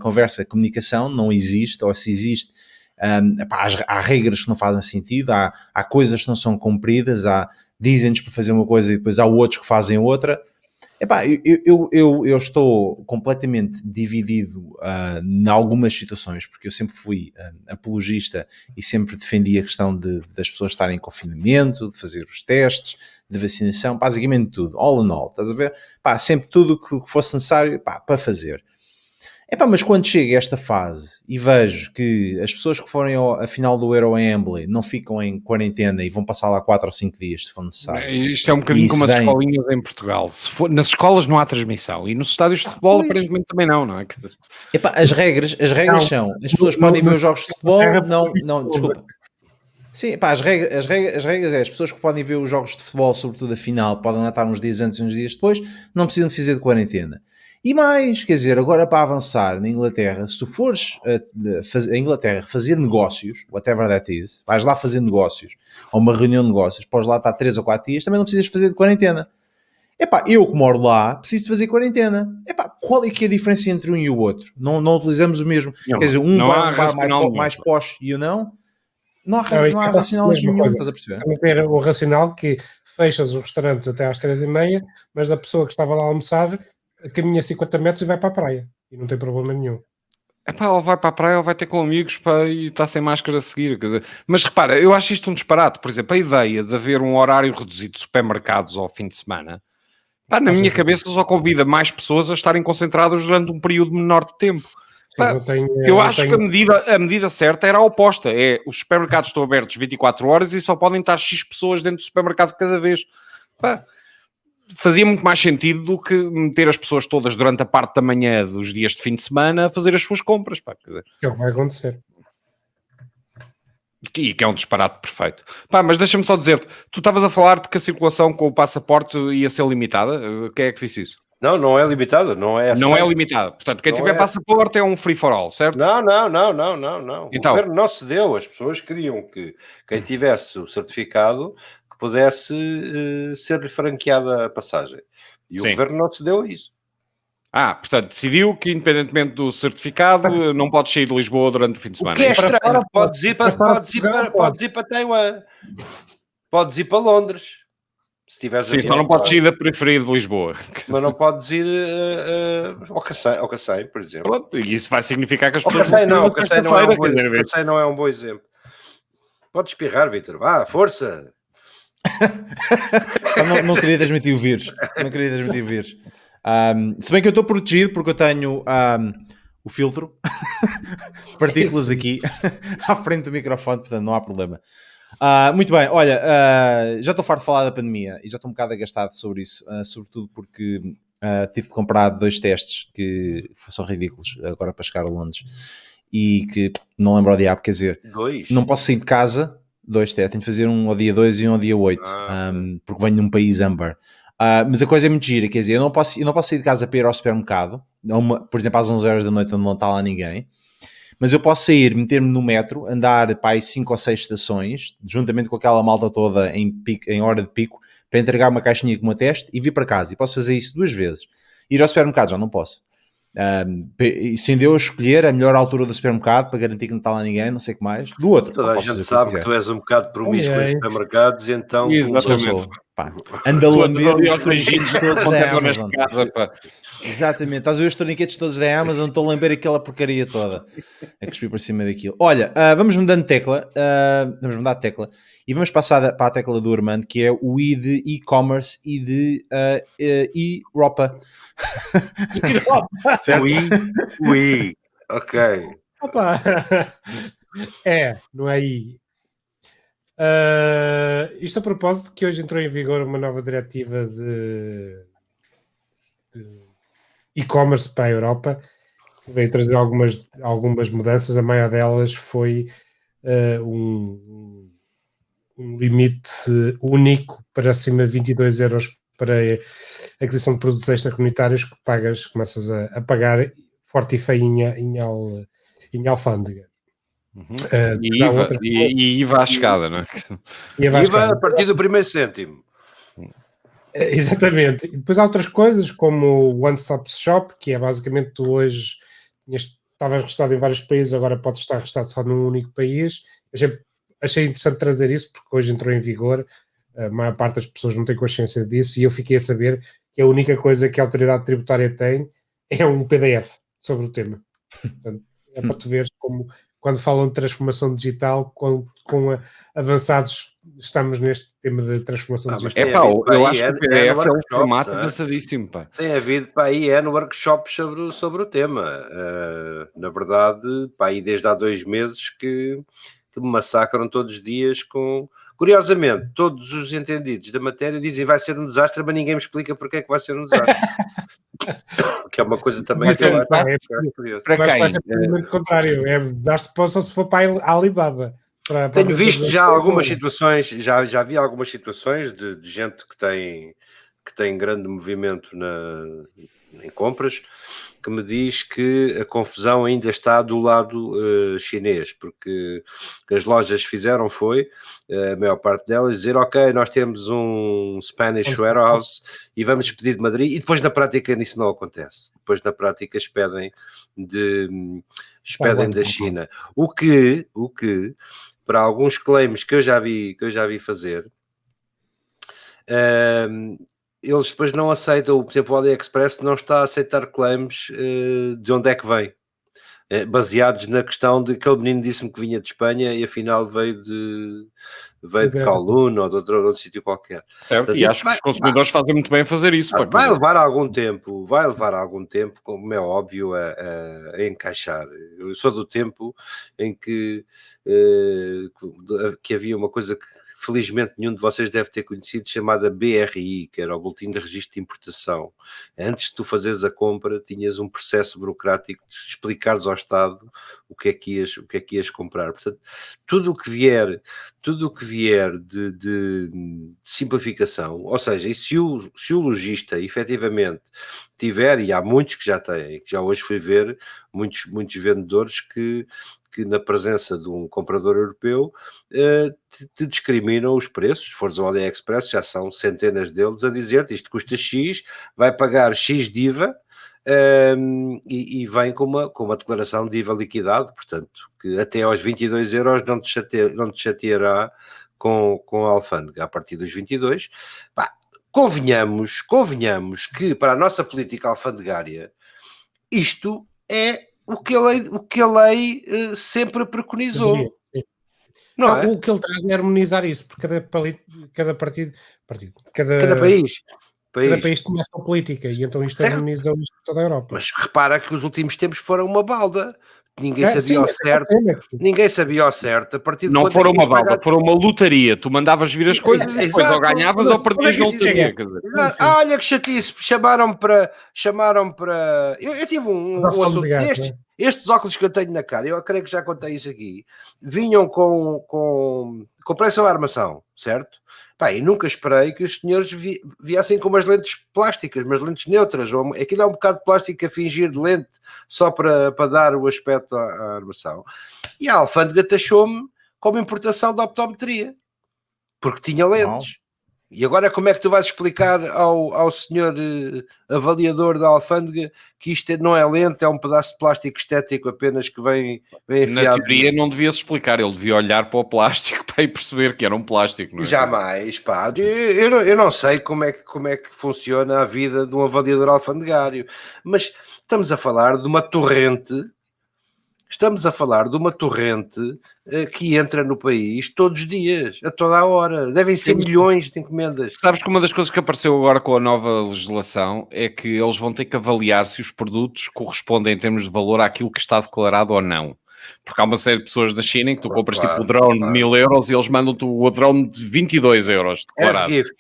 conversa, comunicação não existe, ou se existe, há regras que não fazem sentido, há coisas que não são cumpridas, dizem-nos para fazer uma coisa e depois há outros que fazem outra. Eu estou completamente dividido em algumas situações, porque eu sempre fui apologista e sempre defendi a questão das pessoas estarem em confinamento, de fazer os testes, de vacinação, basicamente tudo, all in all, estás a ver? Sempre tudo o que fosse necessário para fazer. Mas quando chega a esta fase e vejo que as pessoas que forem à final do Euro em Wembley não ficam em quarentena e vão passar lá 4 ou 5 dias se for necessário. Isto é um bocadinho como as escolinhas em Portugal. Nas escolas não há transmissão e nos estádios de futebol aparentemente também não é? As regras são, as pessoas podem ver os jogos de futebol, desculpa. Sim, as regras as pessoas que podem ver os jogos de futebol, sobretudo a final, podem lá estar uns dias antes e uns dias depois, não precisam de fazer de quarentena. E mais, quer dizer, agora para avançar na Inglaterra, se tu fores a Inglaterra fazer negócios, whatever that is, vais lá fazer negócios, ou uma reunião de negócios, podes lá estar 3 ou 4 dias, também não precisas fazer de quarentena. Eu que moro lá, preciso de fazer quarentena. Qual é que é a diferença entre um e o outro? Não utilizamos o mesmo. Quer dizer, um vai a um bar mais posh e o não? Não há racional nenhum, estás a perceber? Também ter o racional que fechas os restaurantes até às 3h30, mas a pessoa que estava lá a almoçar caminha 50 metros e vai para a praia. E não tem problema nenhum. Ou vai para a praia ou vai ter com amigos e está sem máscara a seguir. Quer dizer. Mas repara, eu acho isto um disparate. Por exemplo, a ideia de haver um horário reduzido de supermercados ao fim de semana, na minha cabeça só convida mais pessoas a estarem concentradas durante um período menor de tempo. Eu acho que a medida certa era a oposta. Os supermercados estão abertos 24 horas e só podem estar X pessoas dentro do supermercado cada vez. Fazia muito mais sentido do que meter as pessoas todas durante a parte da manhã dos dias de fim de semana a fazer as suas compras. Quer dizer. É o que vai acontecer. E que é um disparate perfeito. Mas deixa-me só dizer-te, tu estavas a falar de que a circulação com o passaporte ia ser limitada. Quem é que disse isso? Não é limitada, não é limitada. Portanto, quem tiver passaporte é um free for all, certo? Não. Então, o governo não cedeu. As pessoas queriam que quem tivesse o certificado que pudesse ser-lhe franqueada a passagem. E o governo não cedeu a isso. Portanto, decidiu que, independentemente do certificado, não podes sair de Lisboa durante o fim de semana. O que é estranho. Podes ir para Taiwan. Podes ir para Londres. Se tiveres só não podes ir da periferia de Lisboa. Mas não podes ir ao Cacém, por exemplo. Pronto, e isso vai significar que as pessoas... O Cacém não é um bom exemplo. Podes espirrar, Vítor. Vá, força! Não queria transmitir o vírus. Se bem que eu estou protegido porque eu tenho o filtro partículas aqui à frente do microfone, portanto não há problema. Muito bem, olha, já estou farto de falar da pandemia e já estou um bocado agastado sobre isso, sobretudo porque tive de comprar 2 testes que são ridículos agora para chegar a Londres e que não lembro ao diabo, quer dizer, 2? não posso sair de casa, 2 testes, tenho de fazer um ao dia 2 e um ao dia 8, porque venho de um país âmbar. Mas a coisa é muito gira, quer dizer, eu não posso sair de casa para ir ao supermercado, por exemplo às 11 horas da noite onde não está lá ninguém, mas eu posso sair, meter-me no metro, andar para aí 5 ou 6 estações, juntamente com aquela malta toda em hora de pico, para entregar uma caixinha com uma teste e vir para casa, e posso fazer isso 2 vezes. Ir ao supermercado já não posso. Sem eu escolher a melhor altura do supermercado para garantir que não está lá ninguém, não sei o que mais. Do outro, toda a gente sabe que tu és um bocado promíscuo em supermercados, então exatamente. Anda a lamber os torniquetes todos da Amazon. Exatamente, estás a ver os torniquetes todos da Amazon, estou a lamber aquela porcaria toda a cuspir por cima daquilo. Olha, vamos mudando de tecla, vamos mudar de tecla e vamos passar para a tecla do Armando, que é o I de e-commerce e de Europa. Ui, ok. Opa. Não é aí. Isto a propósito que hoje entrou em vigor uma nova diretiva de e-commerce para a Europa, que veio trazer algumas mudanças. A maior delas foi um limite único para acima de 22 euros para a aquisição de produtos extracomunitários que começas a pagar forte e feinha em alfândega. E IVA à chegada, não é? IVA a partir do primeiro cêntimo. Exatamente. E depois há outras coisas, como o One Stop Shop, que é basicamente tu hoje estavas registado em vários países, agora podes estar registado só num único país. Achei interessante trazer isso, porque hoje entrou em vigor, a maior parte das pessoas não tem consciência disso, e eu fiquei a saber que a única coisa que a autoridade tributária tem é um PDF sobre o tema. Portanto, é para tu veres como, quando falam de transformação digital, com avançados estamos neste tema de transformação digital. Eu acho que o PDF é um formato avançadíssimo. Tem havido no workshops sobre o tema. Na verdade, aí desde há 2 meses que me massacram todos os dias com... Curiosamente, todos os entendidos da matéria dizem que vai ser um desastre, mas ninguém me explica porque é que vai ser um desastre. Que é uma coisa também que eu acho curioso. Para quem? Vai ser o contrário, é desastre só se for para a Alibaba. Tenho visto já algumas situações, já vi algumas situações de gente que tem grande movimento em compras, que me diz que a confusão ainda está do lado chinês, porque as lojas fizeram a maior parte delas, dizer ok, nós temos um Spanish warehouse e vamos expedir de Madrid, e depois na prática isso não acontece. Depois na prática expedem da China. O que para alguns claims que eu já vi fazer, eles depois não aceitam, por exemplo, o AliExpress não está a aceitar claims de onde é que vem, baseados na questão de que aquele menino disse-me que vinha de Espanha e afinal veio de Kowloon ou de outro sítio qualquer. Certo, portanto, e acho que os consumidores fazem muito bem a fazer isso. Vai levar algum tempo, como é óbvio, a encaixar. Eu sou do tempo em que havia uma coisa que felizmente nenhum de vocês deve ter conhecido, chamada BRI, que era o Boletim de Registro de Importação. Antes de tu fazeres a compra, tinhas um processo burocrático de explicares ao Estado o que é que ias comprar. Portanto, tudo o que vier de simplificação, ou seja, se o lojista efetivamente tiver, e há muitos que já têm, que já hoje fui ver, muitos vendedores que na presença de um comprador europeu te discriminam os preços. Se fores ao AliExpress, já são centenas deles a dizer-te isto custa X, vai pagar X de IVA, e vem com uma declaração de IVA liquidado, portanto, que até aos 22 euros não te chateará com a alfândega. A partir dos 22, convenhamos que para a nossa política alfandegária isto é o que a lei sempre preconizou. Não é? O que ele traz é harmonizar isso, porque cada país. Cada país tinha a sua política e então isto harmonizou isto por toda a Europa. Mas repara que os últimos tempos foram uma balda. Ninguém sabia ao certo. Ninguém sabia ao certo. A partir de não foram uma balda, pagar... foram uma lotaria. Tu mandavas vir as coisas e depois ou ganhavas ou perdias na lotaria. Olha que chatice. Chamaram para... Eu tive um assunto destes. Estes óculos que eu tenho na cara, eu creio que já contei isso aqui, vinham com pressão à armação, certo? Pá, e nunca esperei que os senhores viessem com umas lentes plásticas, umas lentes neutras. Aquilo é um bocado de plástico a fingir de lente, só para dar o aspecto à armação. E a alfândega taxou-me como importação da optometria, porque tinha lentes. E agora como é que tu vais explicar ao senhor avaliador da alfândega que isto não é lente, é um pedaço de plástico estético apenas que vem enfiado? Na teoria não devia-se explicar, ele devia olhar para o plástico para ir perceber que era um plástico. Não é? Jamais, pá. Eu não sei como é que funciona a vida de um avaliador alfandegário, mas estamos a falar de uma torrente... que entra no país todos os dias, a toda a hora. Devem ser milhões de encomendas. Sabes que uma das coisas que apareceu agora com a nova legislação é que eles vão ter que avaliar se os produtos correspondem em termos de valor àquilo que está declarado ou não. Porque há uma série de pessoas na China em que tu compras tipo o drone de 1000 euros e eles mandam-te o drone de 22 euros declarado. Gift.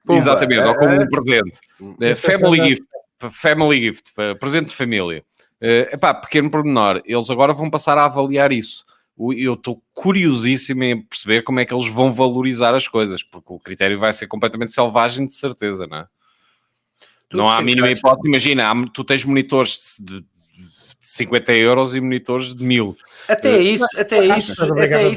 Exatamente, ou como um presente. Family gift, presente de família. Pequeno pormenor, eles agora vão passar a avaliar isso. Eu estou curiosíssimo em perceber como é que eles vão valorizar as coisas, porque o critério vai ser completamente selvagem, de certeza, não é? Não há a mínima hipótese. Imagina, tu tens monitores de 50 euros e monitores de 1000. Até isso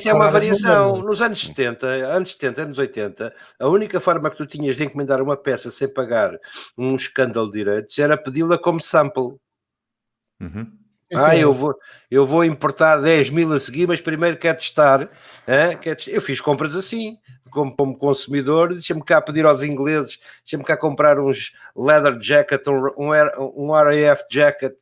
é uma variação. Nos anos 70, anos 80, a única forma que tu tinhas de encomendar uma peça sem pagar um escândalo de direitos era pedi-la como sample. Uhum. Eu vou importar 10.000 a seguir, mas primeiro quero testar. Eu fiz compras assim, como consumidor. Deixa-me cá pedir aos ingleses, deixa-me cá comprar uns leather jacket, um RAF jacket,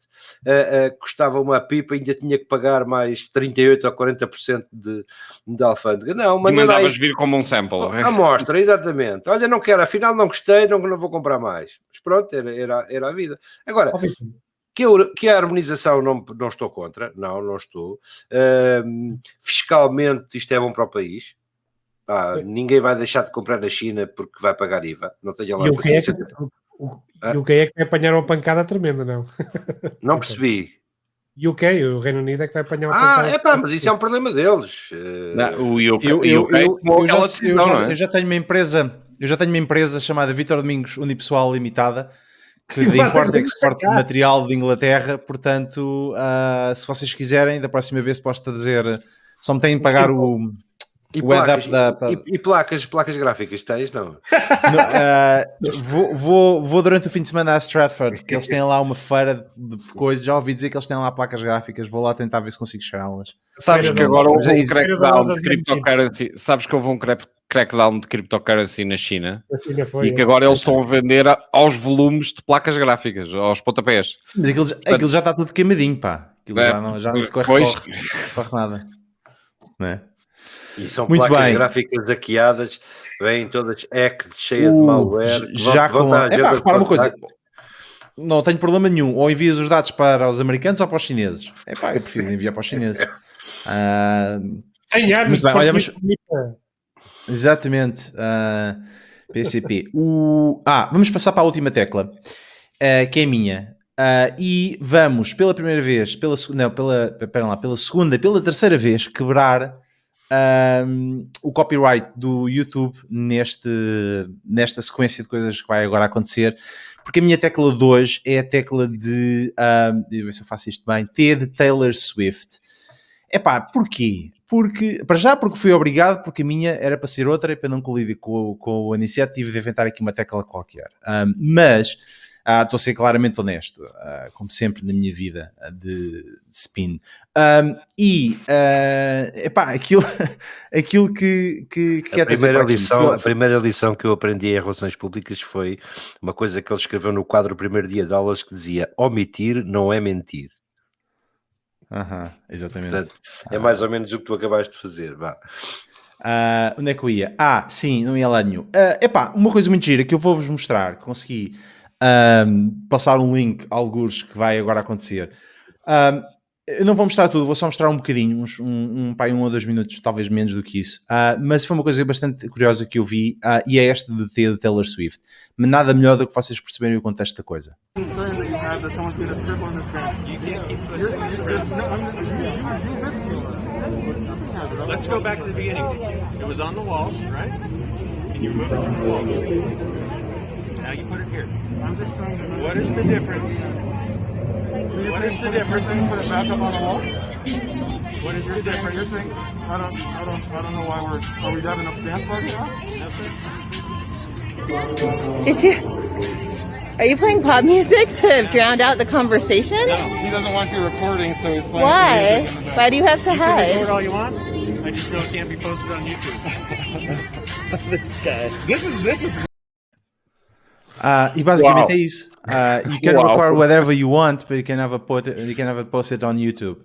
custava uma pipa, ainda tinha que pagar mais 38 ou 40% de alfândega. Não, mandavas vir como um sample. Amostra, exatamente. Olha, não quero, afinal não gostei, não vou comprar mais. Mas pronto, era a vida. Agora... Que a harmonização não estou contra, não estou. Fiscalmente isto é bom para o país. Ninguém vai deixar de comprar na China porque vai pagar IVA. Não tenho lá e o que é que vai apanhar uma pancada tremenda, não? Não percebi. E o Reino Unido é que vai apanhar uma pancada. Mas isso é um problema deles. Eu já tenho uma empresa chamada Vítor Domingos Unipessoal Limitada, que de import e export de material de Inglaterra, portanto, se vocês quiserem, da próxima vez posso-te dizer, só me têm de pagar o head-up da... E placas gráficas tens, não? Vou durante o fim de semana a Stratford, que eles têm lá uma feira de coisas, já ouvi dizer que eles têm lá placas gráficas, vou lá tentar ver se consigo chegar-las. Sabes que agora houve um crackdown de cryptocurrency, sabes que houve um crackdown de cryptocurrency na China e que agora eles estão a vender aos volumes de placas gráficas, aos pontapés. Sim, mas aquilo já está tudo queimadinho, pá. Aquilo já não se corre nada. Não é? E são muito placas gráficas hackeadas, vêm todas cheias de malware. Repara uma coisa, não tenho problema nenhum. Ou envias os dados para os americanos ou para os chineses. Eu prefiro enviar para os chineses. Exatamente. PCP. Vamos passar para a última tecla, que é a minha. E vamos, pela primeira vez, pela segunda e pela terceira vez, quebrar o copyright do YouTube nesta sequência de coisas que vai agora acontecer, porque a minha tecla de hoje é a tecla de deixa eu ver se eu faço isto bem, T de Taylor Swift. Porquê? Porque fui obrigado, porque a minha era para ser outra e para não colidir com a iniciativa de inventar aqui uma tecla qualquer. Mas estou a ser claramente honesto, como sempre na minha vida de spin. Aquilo que a primeira lição que eu aprendi em relações públicas foi uma coisa que ele escreveu no quadro Primeiro Dia de Aulas, que dizia: omitir não é mentir. Exatamente. Portanto, é mais ou menos o que tu acabaste de fazer. Vá. Onde é que eu ia? Sim, não ia lá nenhum. Uma coisa muito gira que eu vou-vos mostrar, consegui passar um link, algures, que vai agora acontecer. Eu não vou mostrar tudo, vou só mostrar um bocadinho, um ou 2 minutos, talvez menos do que isso. Mas foi uma coisa bastante curiosa que eu vi, e é esta do T de Taylor Swift. Mas nada melhor do que vocês perceberem o contexto da coisa. Let's go back to the beginning. It was on the walls, right? And you moved it from the walls. Now you put it here. I'm just trying to... What is the difference? What is the difference? Put it back up on the wall. What is the difference? I don't know why are we having a dance party now? Did you? Are you playing pop music to drown out the conversation? No, he doesn't want you recording, so he's playing. Why? Why do you have to You can hide? record all you want. I just know it can't be posted on YouTube. This guy. This is. E basicamente é isso. You can record whatever you want, but you can never post it on YouTube.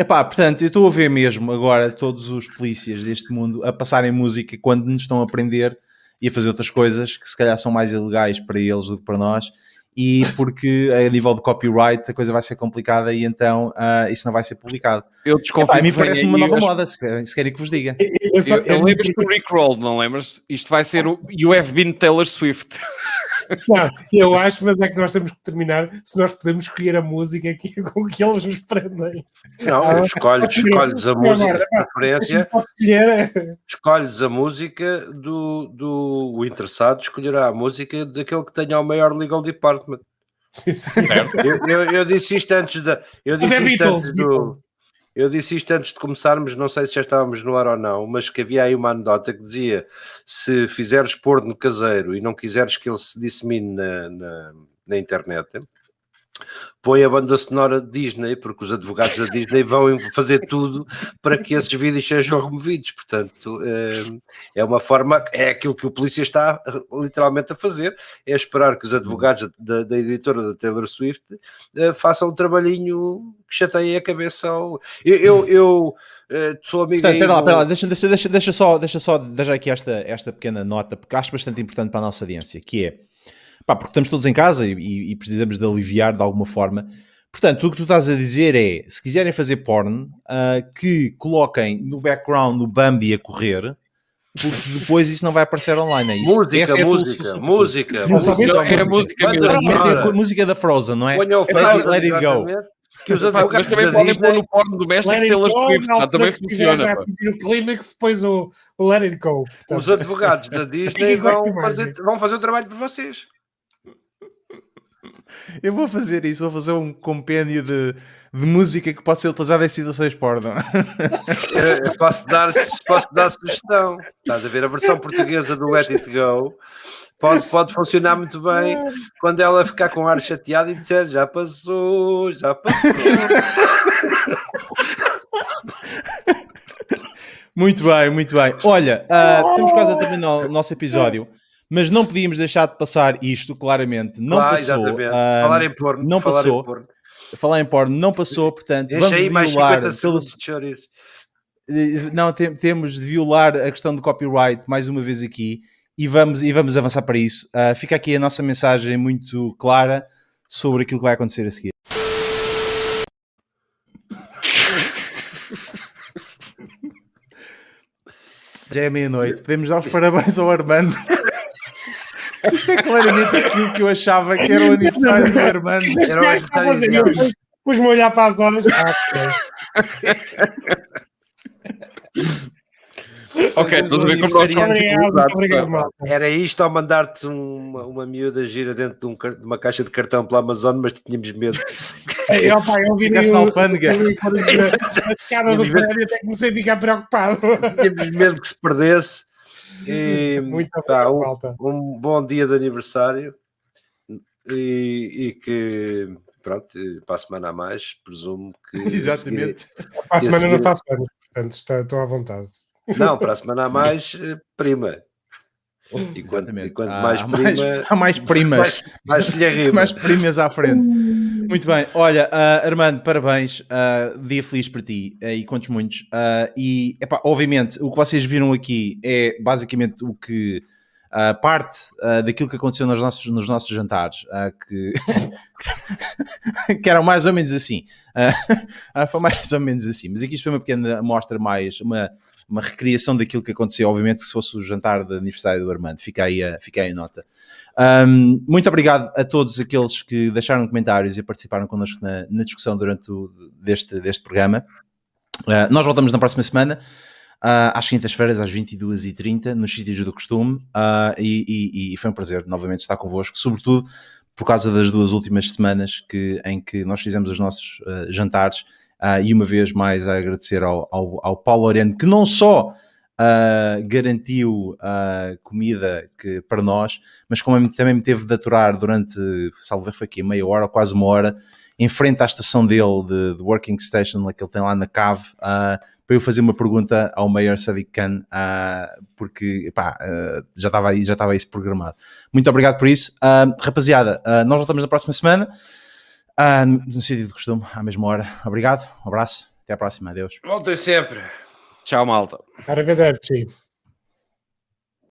Portanto, eu estou a ver mesmo agora todos os polícias deste mundo a passarem música quando nos estão a prender e a fazer outras coisas que se calhar são mais ilegais para eles do que para nós, e porque a nível de copyright a coisa vai ser complicada e então isso não vai ser publicado. Eu desconfio. A mim parece-me uma nova moda, se querem que vos diga. Eu lembro-te do Rickroll, não lembras? Isto vai ser o You Have Been Taylor Swift. Não, eu acho, mas é que nós temos que terminar se nós podemos escolher a música com que eles nos prendem. Não, escolhes a música de preferência. Posso escolher? Escolhes a música o interessado escolherá a música daquele que tenha o maior legal department. Eu disse isto antes eu disse isto antes de começarmos, não sei se já estávamos no ar ou não, mas que havia aí uma anedota que dizia: se fizeres porno caseiro e não quiseres que ele se dissemine na internet, põe a banda sonora de Disney, porque os advogados da Disney vão fazer tudo para que esses vídeos sejam removidos. Portanto, é uma forma, é aquilo que o polícia está literalmente a fazer, é esperar que os advogados da editora da Taylor Swift façam um trabalhinho que chateie a cabeça ao... Eu sou amigo... Espera lá, deixa só deixar aqui esta pequena nota, porque acho bastante importante para a nossa audiência, que é, porque estamos todos em casa e precisamos de aliviar de alguma forma. Portanto, o que tu estás a dizer é, se quiserem fazer porn, que coloquem no background o Bambi a correr, porque depois isso não vai aparecer online, é isso? Música. A música da Frozen, não é? Let it go. Que os advogados mas também podem pôr no porno doméstico Taylor Swift, também funciona. No clímax, depois o Let It Go. Portanto, os advogados da Disney vão fazer o trabalho por vocês. Eu vou fazer isso, vou fazer um compêndio de música que pode ser utilizada em situações porno. Eu posso dar sugestão. Estás a ver, a versão portuguesa do Let It Go pode funcionar muito bem quando ela ficar com ar chateado e disser já passou. Muito bem. Olha, estamos quase a terminar o nosso episódio, mas não podíamos deixar de passar isto, claramente. Não passou. Falar em porno. Não passou. Falar em porno não passou, portanto, vamos aí mais violar... 50 segundos de chouriço. Não, temos de violar a questão do copyright mais uma vez aqui e vamos avançar para isso. Fica aqui a nossa mensagem muito clara sobre aquilo que vai acontecer a seguir. Já é meia-noite, podemos dar os parabéns ao Armando. Isto é claramente aquilo que eu achava que era o aniversário do Armando. Era o aniversário dele. Pus-me a olhar para as horas. Ok, tudo bem como obrigado. Era isto ao mandar-te uma miúda gira dentro de uma caixa de cartão pela Amazon, mas tínhamos medo. Eu vi na alfândega. A escada do prédio, até comecei a ficar preocupado. Tínhamos medo que se perdesse. E, muito obrigado, um bom dia de aniversário e que pronto, para a semana a mais, presumo que exatamente. Para a semana não faço anos, portanto estou à vontade. Não, para a semana a mais, prima. E quanto Há mais prima, há mais primas. mais se lhe arriba. Mais primas à frente. Muito bem. Olha, Armando, parabéns. Dia feliz para ti e quantos muitos. E, epá, obviamente, o que vocês viram aqui é basicamente o que parte daquilo que aconteceu nos nossos jantares, que, que eram mais ou menos assim. Foi mais ou menos assim. Mas aqui isto foi uma pequena amostra, mais uma recriação daquilo que aconteceu, obviamente, se fosse o jantar de aniversário do Armando. Fica aí a nota. Muito obrigado a todos aqueles que deixaram comentários e participaram connosco na discussão durante deste programa. Nós voltamos na próxima semana, às quintas-feiras, às 22h30, nos sítios do costume, e foi um prazer novamente estar convosco, sobretudo por causa das 2 últimas semanas em que nós fizemos os nossos jantares, e uma vez mais a agradecer ao Paulo Oriano, que não só garantiu comida para nós, mas como também me teve de aturar durante, salvo foi aqui, meia hora ou quase uma hora, em frente à estação dele de Working Station, que ele tem lá na cave, para eu fazer uma pergunta ao Mayor Sadiq Khan, porque já estava isso programado. Muito obrigado por isso. Rapaziada, nós voltamos na próxima semana, no sítio de costume, à mesma hora. Obrigado, um abraço, até à próxima, adeus. Voltem sempre. Tchau, malta. Arrivederci.